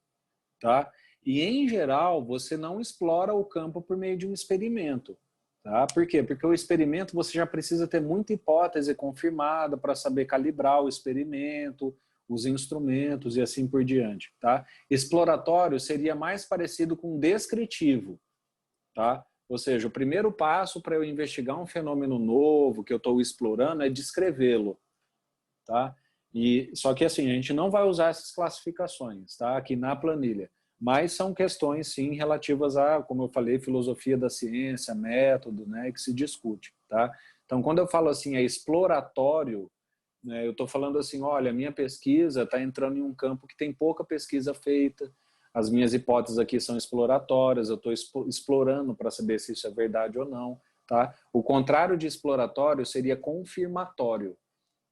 tá? E, em geral, você não explora o campo por meio de um experimento. Tá? Por quê? Porque o experimento você já precisa ter muita hipótese confirmada para saber calibrar o experimento, os instrumentos e assim por diante. Tá? Exploratório seria mais parecido com descritivo. Tá? Ou seja, o primeiro passo para eu investigar um fenômeno novo que eu estou explorando é descrevê-lo. Tá? Só que assim, a gente não vai usar essas classificações tá? Aqui na planilha. Mas são questões, sim, relativas a, como eu falei, filosofia da ciência, método, né, que se discute, tá? Então, quando eu falo assim, é exploratório, né, eu estou falando assim, olha, a minha pesquisa está entrando em um campo que tem pouca pesquisa feita, as minhas hipóteses aqui são exploratórias, eu estou explorando para saber se isso é verdade ou não, tá? O contrário de exploratório seria confirmatório.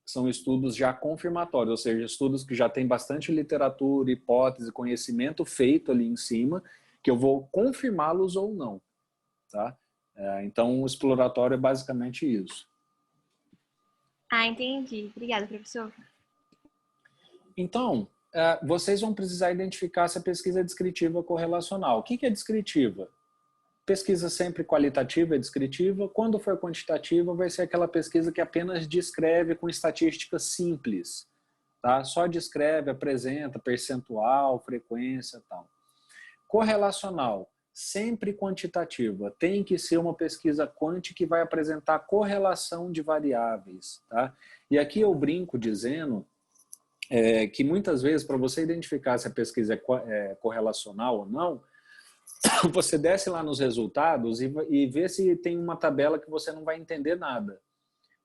São estudos já confirmatórios, ou seja, estudos que já têm bastante literatura, hipótese, conhecimento feito ali em cima, que eu vou confirmá-los ou não. Tá? Então, o exploratório é basicamente isso. Ah, entendi. Obrigada, professor. Então, vocês vão precisar identificar se a pesquisa é descritiva ou correlacional. O que é descritiva? Pesquisa sempre qualitativa é descritiva. Quando for quantitativa, vai ser aquela pesquisa que apenas descreve com estatísticas simples. Tá? Só descreve, apresenta percentual, frequência e tal. Correlacional, sempre quantitativa. Tem que ser uma pesquisa quant que vai apresentar correlação de variáveis. Tá? E aqui eu brinco dizendo que muitas vezes, para você identificar se a pesquisa é correlacional ou não, você desce lá nos resultados e vê se tem uma tabela que você não vai entender nada.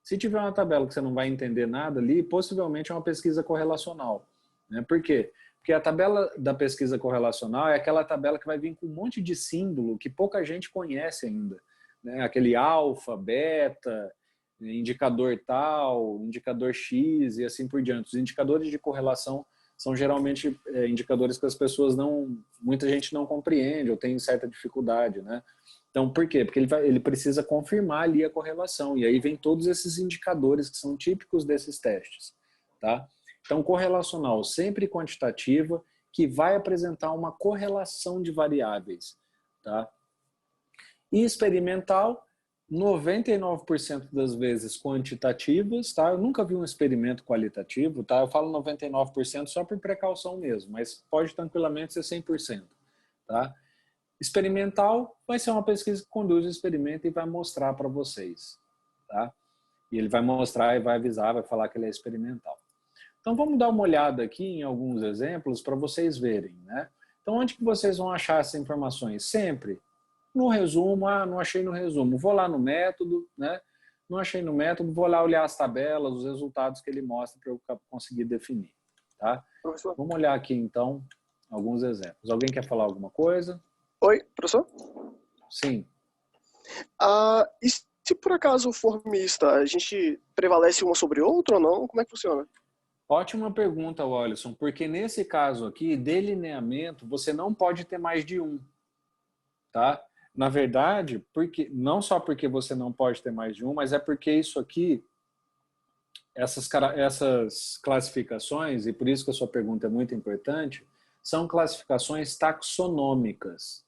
Se tiver uma tabela que você não vai entender nada ali, possivelmente é uma pesquisa correlacional. Né? Por quê? Porque a tabela da pesquisa correlacional é aquela tabela que vai vir com um monte de símbolo que pouca gente conhece ainda. Né? Aquele alfa, beta, indicador tal, indicador X e assim por diante. Os indicadores de correlação são geralmente indicadores que as pessoas muita gente não compreende ou tem certa dificuldade, né? Então, por quê? Porque ele precisa confirmar ali a correlação, e aí vem todos esses indicadores que são típicos desses testes, tá? Então, correlacional sempre quantitativa, que vai apresentar uma correlação de variáveis, tá? E experimental, 99% das vezes quantitativas, tá? Eu nunca vi um experimento qualitativo, tá? Eu falo 99% só por precaução mesmo, mas pode tranquilamente ser 100%, tá? Experimental vai ser uma pesquisa que conduz o experimento e vai mostrar para vocês, tá? E ele vai mostrar e vai avisar, vai falar que ele é experimental. Então vamos dar uma olhada aqui em alguns exemplos para vocês verem, né? Então onde que vocês vão achar essas informações? Sempre no resumo. Não achei no resumo, vou lá no método, né? Não achei no método, vou lá olhar as tabelas, os resultados que ele mostra para eu conseguir definir, tá? Professor? Vamos olhar aqui então alguns exemplos. Alguém quer falar alguma coisa? Oi, professor? Sim. E se por acaso for mista, a gente prevalece uma sobre outra ou não? Como é que funciona? Ótima pergunta, Wallison, porque nesse caso aqui, delineamento, você não pode ter mais de um, tá? Na verdade, não só porque você não pode ter mais de um, mas é porque isso aqui, essas classificações, e por isso que a sua pergunta é muito importante, são classificações taxonômicas.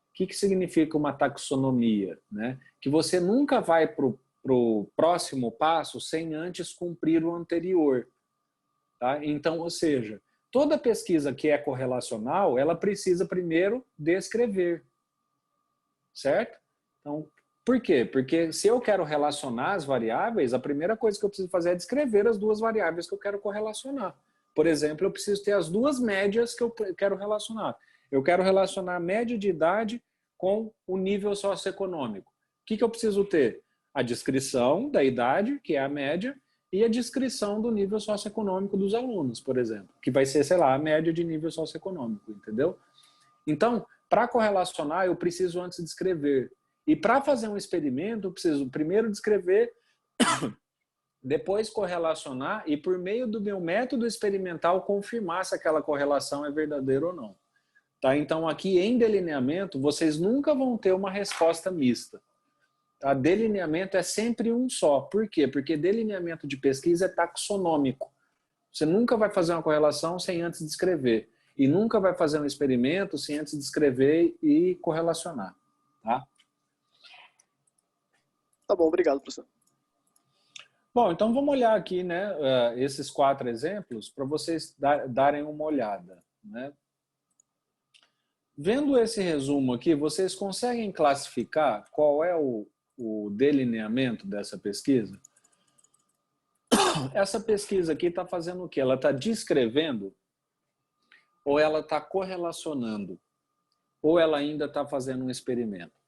O que significa uma taxonomia? Né? Que você nunca vai para o próximo passo sem antes cumprir o anterior. Tá? Então, ou seja, toda pesquisa que é correlacional, ela precisa primeiro descrever. Certo? Então, por quê? Porque se eu quero relacionar as variáveis, a primeira coisa que eu preciso fazer é descrever as duas variáveis que eu quero correlacionar. Por exemplo, eu preciso ter as duas médias que eu quero relacionar. Eu quero relacionar a média de idade com o nível socioeconômico. O que eu preciso ter? A descrição da idade, que é a média, e a descrição do nível socioeconômico dos alunos, por exemplo, que vai ser, sei lá, a média de nível socioeconômico, entendeu? Então, para correlacionar, eu preciso antes descrever. E para fazer um experimento, eu preciso primeiro descrever, depois correlacionar e, por meio do meu método experimental, confirmar se aquela correlação é verdadeira ou não. Tá? Então, aqui em delineamento, vocês nunca vão ter uma resposta mista. Tá? Delineamento é sempre um só. Por quê? Porque delineamento de pesquisa é taxonômico. Você nunca vai fazer uma correlação sem antes descrever. E nunca vai fazer um experimento sem antes descrever e correlacionar. Tá? Tá bom, obrigado, professor. Bom, então vamos olhar aqui, né, esses 4 exemplos para vocês darem uma olhada. Né? Vendo esse resumo aqui, vocês conseguem classificar qual é o delineamento dessa pesquisa? Essa pesquisa aqui está fazendo o quê? Ela está descrevendo ou ela está correlacionando? Ou ela ainda está fazendo um experimento?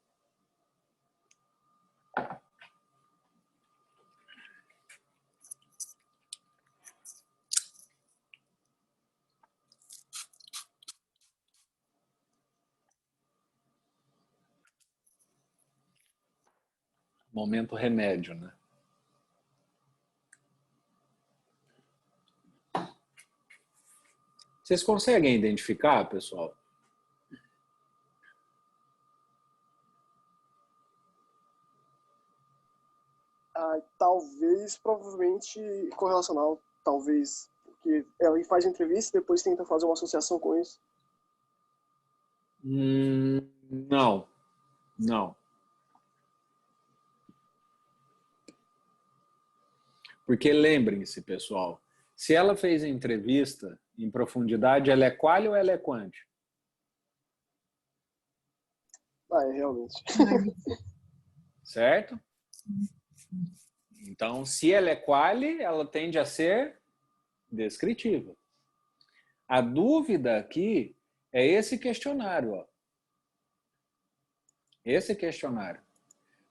Momento remédio, né? Vocês conseguem identificar, pessoal? fez provavelmente correlacional, talvez. Porque ela faz entrevista e depois tenta fazer uma associação com isso. Não, não. Porque lembrem-se, pessoal, se ela fez entrevista em profundidade, ela é quali ou ela é quanti? Ah, é, realmente. Certo? Então, se ela é quali, ela tende a ser descritiva. A dúvida aqui é esse questionário, ó. Esse questionário.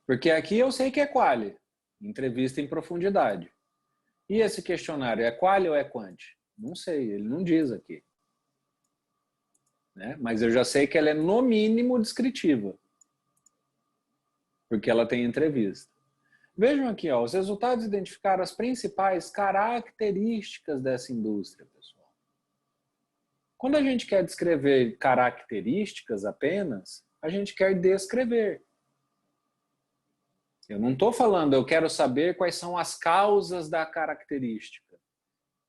Porque aqui eu sei que é quali, entrevista em profundidade. E esse questionário é quali ou é quanti? Não sei, ele não diz aqui. Né? Mas eu já sei que ela é no mínimo descritiva. Porque ela tem entrevista. Vejam aqui, ó, os resultados identificaram as principais características dessa indústria, pessoal. Quando a gente quer descrever características apenas, a gente quer descrever. Eu não estou falando, eu quero saber quais são as causas da característica.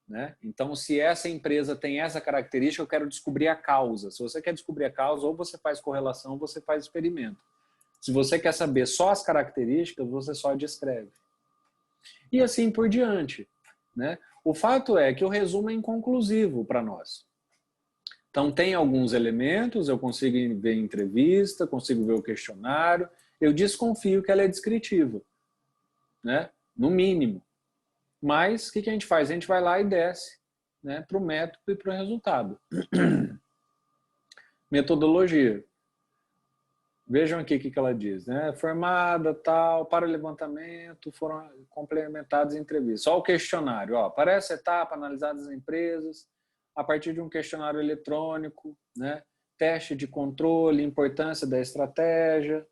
Né? Então, se essa empresa tem essa característica, eu quero descobrir a causa. Se você quer descobrir a causa, ou você faz correlação, ou você faz experimento. Se você quer saber só as características, você só descreve. E assim por diante. Né? O fato é que o resumo é inconclusivo para nós. Então, tem alguns elementos, eu consigo ver a entrevista, consigo ver o questionário, eu desconfio que ela é descritiva, né? No mínimo. Mas, o que a gente faz? A gente vai lá e desce, né, para o método e para o resultado. Metodologia. Vejam aqui o que ela diz, né? Formada, tal, para o levantamento, foram complementadas entrevistas. Só o questionário, ó, para essa etapa, analisadas as empresas, a partir de um questionário eletrônico, né? Teste de controle, importância da estratégia.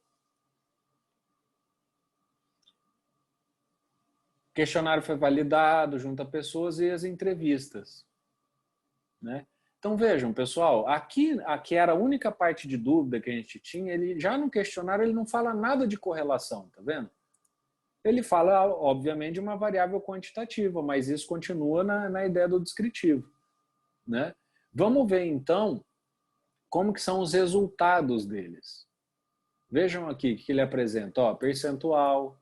O questionário foi validado junto a pessoas e as entrevistas. Né? Então vejam, pessoal, aqui era a única parte de dúvida que a gente tinha, ele já no questionário ele não fala nada de correlação, tá vendo? Ele fala, obviamente, de uma variável quantitativa, mas isso continua na ideia do descritivo. Né? Vamos ver, então, como que são os resultados deles. Vejam aqui que ele apresenta, ó, percentual,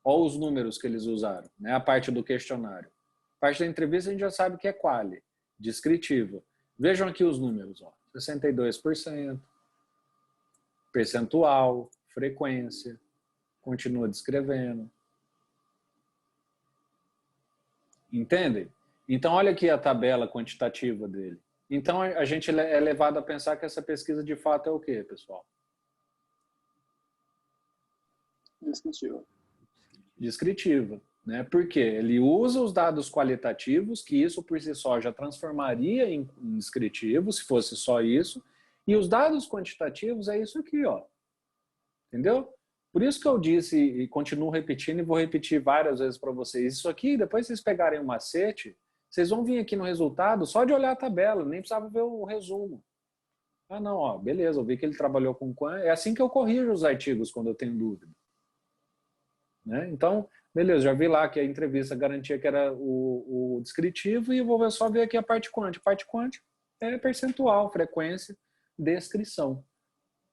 olha os números que eles usaram, né? A parte do questionário. A parte da entrevista a gente já sabe que é quali, descritiva. Vejam aqui os números, ó. 62%, percentual, frequência, continua descrevendo. Entendem? Então, olha aqui a tabela quantitativa dele. Então, a gente é levado a pensar que essa pesquisa de fato é o quê, pessoal? Descritiva. Descritiva, né? Porque ele usa os dados qualitativos, que isso por si só já transformaria em descritivo, se fosse só isso, e os dados quantitativos é isso aqui, ó. Entendeu? Por isso que eu disse e continuo repetindo e vou repetir várias vezes para vocês. Isso aqui, depois vocês pegarem o macete, vocês vão vir aqui no resultado só de olhar a tabela, nem precisava ver o resumo. Ah, não, ó, beleza, eu vi que ele trabalhou com quant. É assim que eu corrijo os artigos quando eu tenho dúvida. Né? Então, beleza, já vi lá que a entrevista garantia que era o descritivo e eu vou só ver aqui a parte quant. A parte quant é percentual, frequência, descrição.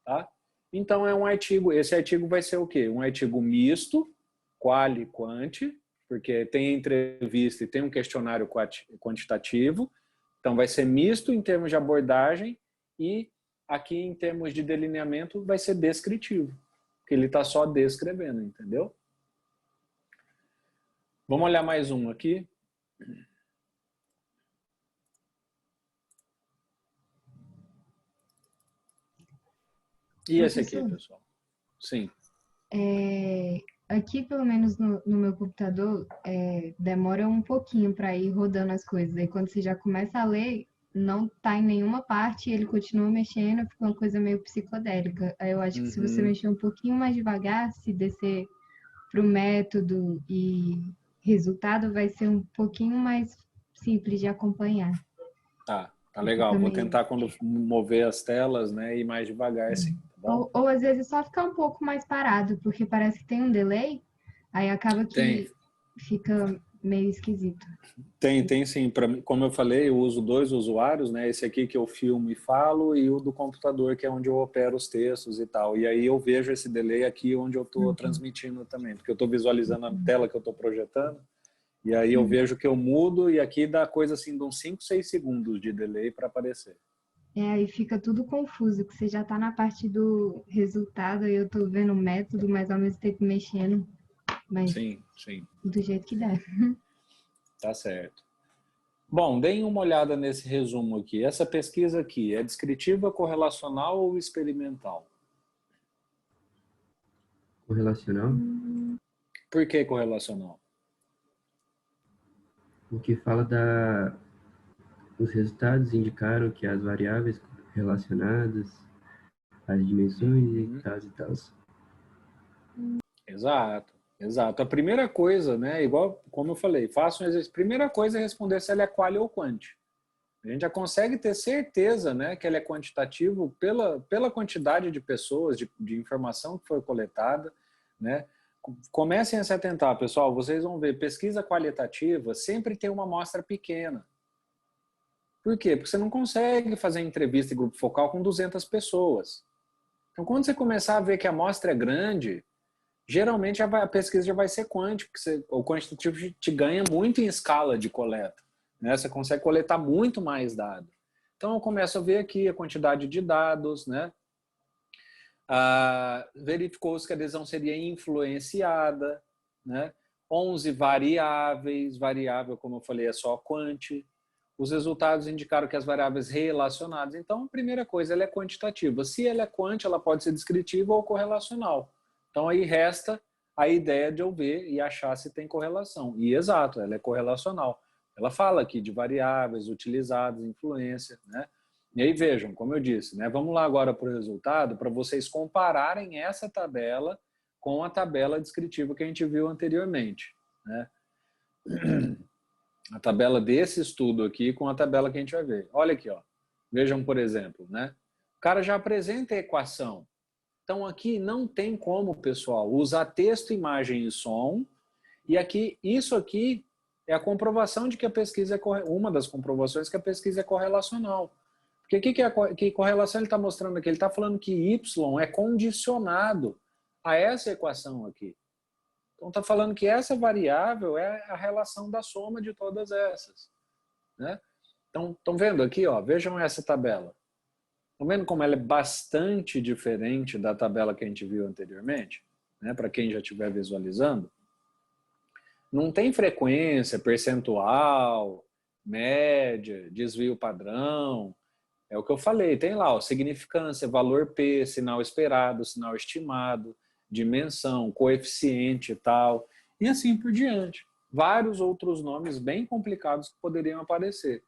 Tá? Então, é um artigo, esse artigo vai ser o quê? Um artigo misto, quali, quanti, porque tem entrevista e tem um questionário quantitativo. Então, vai ser misto em termos de abordagem e aqui em termos de delineamento vai ser descritivo, porque ele está só descrevendo, entendeu? Vamos olhar mais um aqui. E esse aqui, pessoal? Sim. Aqui, pelo menos no meu computador, demora um pouquinho para ir rodando as coisas. Aí quando você já começa a ler, não está em nenhuma parte, ele continua mexendo, fica uma coisa meio psicodélica. Aí eu acho que se você mexer um pouquinho mais devagar, se descer para o método e resultado, vai ser um pouquinho mais simples de acompanhar. Tá legal. Vou tentar quando mover as telas, né, ir mais devagar, assim. Tá bom? Ou às vezes só ficar um pouco mais parado, porque parece que tem um delay, aí acaba que fica meio esquisito. Tem sim. Como eu falei, eu uso 2 usuários, né? Esse aqui que eu filmo e falo e o do computador, que é onde eu opero os textos e tal. E aí eu vejo esse delay aqui onde eu estou transmitindo também, porque eu estou visualizando a tela que eu estou projetando. E aí eu vejo que eu mudo e aqui dá coisa assim de uns 5, 6 segundos de delay para aparecer. Aí fica tudo confuso, que você já está na parte do resultado e eu estou vendo o método, mas ao mesmo tempo mexendo. Mas Sim. do jeito que der. Tá certo. Bom, deem uma olhada nesse resumo aqui. Essa pesquisa aqui é descritiva, correlacional ou experimental? Correlacional, Por que correlacional? o que fala os resultados indicaram que as variáveis relacionadas, as dimensões e tal. Exato. A primeira coisa, né, igual como eu falei, faça um exercício. Primeira coisa é responder se ela é quali ou quanti. A gente já consegue ter certeza, né, que ele é quantitativo pela quantidade de pessoas, de informação que foi coletada, né? Comecem a se atentar, pessoal, vocês vão ver, pesquisa qualitativa sempre tem uma amostra pequena. Por quê? Porque você não consegue fazer entrevista em grupo focal com 200 pessoas. Então, quando você começar a ver que a amostra é grande, geralmente a pesquisa já vai ser quântica, porque o quantitativo te ganha muito em escala de coleta. Né? Você consegue coletar muito mais dados. Então, eu começo a ver aqui a quantidade de dados, né? Verificou-se que a adesão seria influenciada, né? 11 variáveis, variável, como eu falei, é só quanti. Os resultados indicaram que as variáveis relacionadas. Então, a primeira coisa, ela é quantitativa. Se ela é quanti, ela pode ser descritiva ou correlacional. Então, aí resta a ideia de eu ver e achar se tem correlação. E, exato, ela é correlacional. Ela fala aqui de variáveis utilizadas, influência, né? E aí, vejam, como eu disse, né? Vamos lá agora para o resultado, para vocês compararem essa tabela com a tabela descritiva que a gente viu anteriormente, né? A tabela desse estudo aqui com a tabela que a gente vai ver. Olha aqui, ó. Vejam, por exemplo, né? O cara já apresenta a equação. Então, aqui não tem como, pessoal, usar texto, imagem e som. E aqui, isso aqui é a comprovação de que a pesquisa é uma das comprovações que a pesquisa é correlacional. Porque que correlação ele está mostrando aqui? Ele está falando que Y é condicionado a essa equação aqui. Então, está falando que essa variável é a relação da soma de todas essas. Né? Então, estão vendo aqui? Ó, vejam essa tabela. Estão vendo como ela é bastante diferente da tabela que a gente viu anteriormente? Né? Para quem já estiver visualizando. Não tem frequência, percentual, média, desvio padrão. É o que eu falei. Tem lá, ó, significância, valor P, sinal esperado, sinal estimado, dimensão, coeficiente e tal, e assim por diante. Vários outros nomes bem complicados que poderiam aparecer.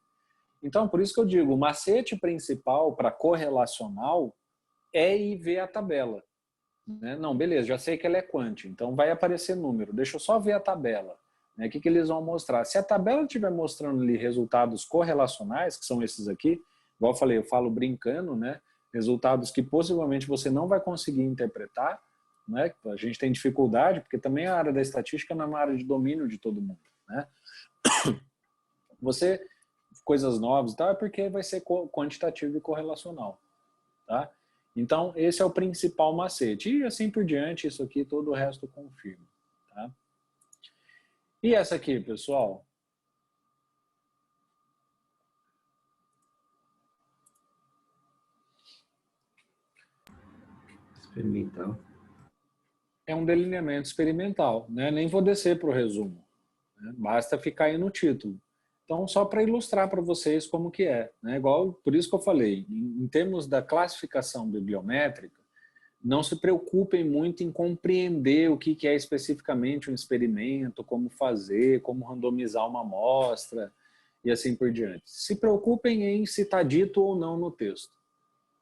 Então, por isso que eu digo, o macete principal para correlacional é ir ver a tabela. Né? Não, beleza, já sei que ela é quanti, então vai aparecer número, deixa eu só ver a tabela. Né? O que eles vão mostrar? Se a tabela estiver mostrando ali resultados correlacionais, que são esses aqui, igual eu falei, eu falo brincando, né? Resultados que possivelmente você não vai conseguir interpretar, né? A gente tem dificuldade, porque também a área da estatística não é uma área de domínio de todo mundo. Né? Você, coisas novas e tal, é porque vai ser quantitativo e correlacional. Tá? Então, esse é o principal macete. E assim por diante, isso aqui, todo o resto confirma. Tá? E essa aqui, pessoal? Experimental. É um delineamento experimental, né? Nem vou descer para o resumo, né? Basta ficar aí no título. Então, só para ilustrar para vocês como que é, né? Igual, por isso que eu falei, em termos da classificação bibliométrica, não se preocupem muito em compreender o que é especificamente um experimento, como fazer, como randomizar uma amostra e assim por diante. Se preocupem em se está dito ou não no texto,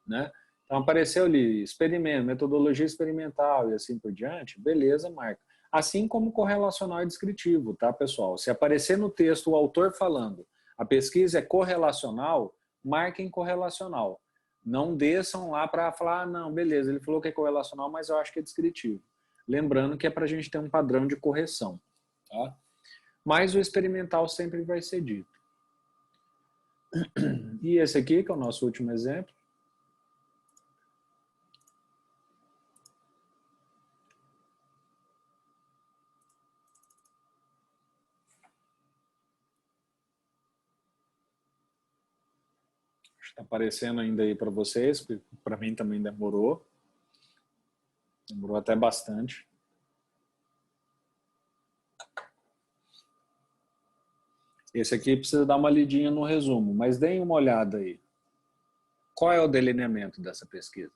né? Então, apareceu ali, experimento, metodologia experimental e assim por diante, beleza, marca. Assim como correlacional e descritivo, tá, pessoal? Se aparecer no texto o autor falando, a pesquisa é correlacional, marquem correlacional. Não desçam lá para falar, não, beleza, ele falou que é correlacional, mas eu acho que é descritivo. Lembrando que é para a gente ter um padrão de correção, tá? mas o experimental sempre vai ser dito. E esse aqui, que é o nosso último exemplo. Está aparecendo ainda aí para vocês, porque para mim também demorou. Demorou até bastante. Esse aqui precisa dar uma lidinha no resumo, mas deem uma olhada aí. Qual é o delineamento dessa pesquisa?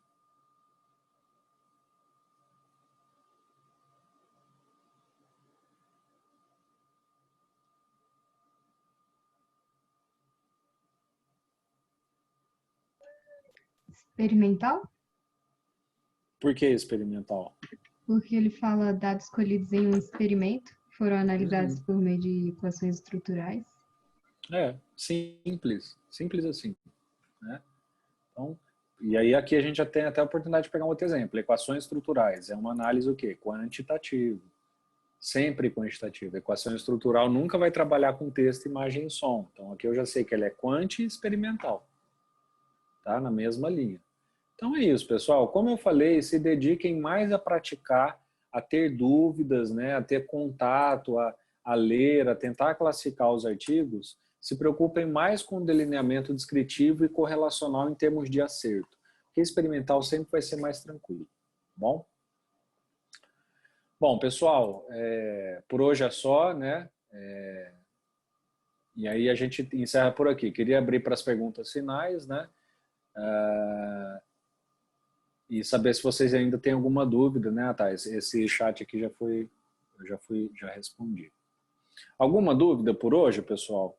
Experimental? Por que experimental? Porque ele fala dados colhidos em um experimento, foram analisados por meio de equações estruturais. É, simples. Simples assim. Né? Então, e aí aqui a gente já tem até a oportunidade de pegar um outro exemplo. Equações estruturais. É uma análise o quê? Quantitativa. Sempre quantitativa. Equação estrutural nunca vai trabalhar com texto, imagem e som. Então aqui eu já sei que ela é quanti e experimental. Tá? Na mesma linha. Então é isso, pessoal. Como eu falei, se dediquem mais a praticar, a ter dúvidas, né? A ter contato, a ler, a tentar classificar os artigos. Se preocupem mais com o delineamento descritivo e correlacional em termos de acerto. Porque experimental sempre vai ser mais tranquilo. Bom? Bom, pessoal, por hoje é só, né? E aí a gente encerra por aqui. Queria abrir para as perguntas finais, né? E saber se vocês ainda têm alguma dúvida, né, Thais? Esse chat aqui já respondi. Alguma dúvida por hoje, pessoal?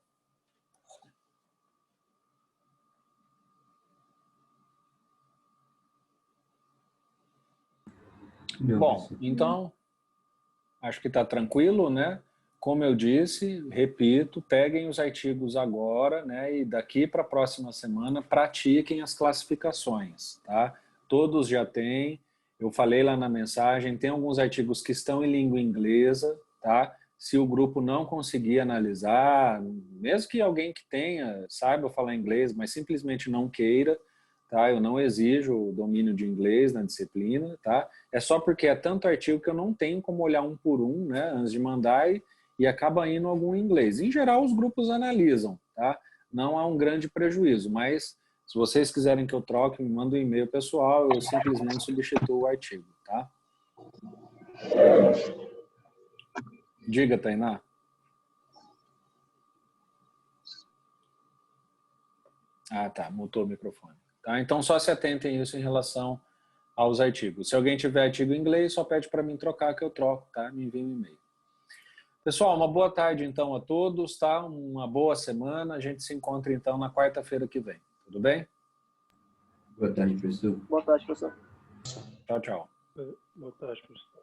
Não, Bom, professor. então, acho que está tranquilo, né? Como eu disse, repito, peguem os artigos agora, né? E daqui para a próxima semana pratiquem as classificações, tá? Todos já têm, eu falei lá na mensagem, tem alguns artigos que estão em língua inglesa, tá? Se o grupo não conseguir analisar, mesmo que alguém que tenha, saiba falar inglês, mas simplesmente não queira, tá? Eu não exijo o domínio de inglês na disciplina, tá? É só porque é tanto artigo que eu não tenho como olhar um por um, né? Antes de mandar e acaba indo algum em inglês. Em geral, os grupos analisam, tá? Não há um grande prejuízo, mas se vocês quiserem que eu troque, me manda um e-mail pessoal, eu simplesmente substituo o artigo, tá? Diga, Tainá. Ah, tá, mutou o microfone. Tá? Então, só se atentem a isso em relação aos artigos. Se alguém tiver artigo em inglês, só pede para mim trocar que eu troco, tá? Me envia um e-mail. Pessoal, uma boa tarde então a todos, tá? Uma boa semana. A gente se encontra então na quarta-feira que vem. Tudo bem? Boa tarde, professor. Boa tarde, professor. Tchau, tchau. Boa tarde, professor.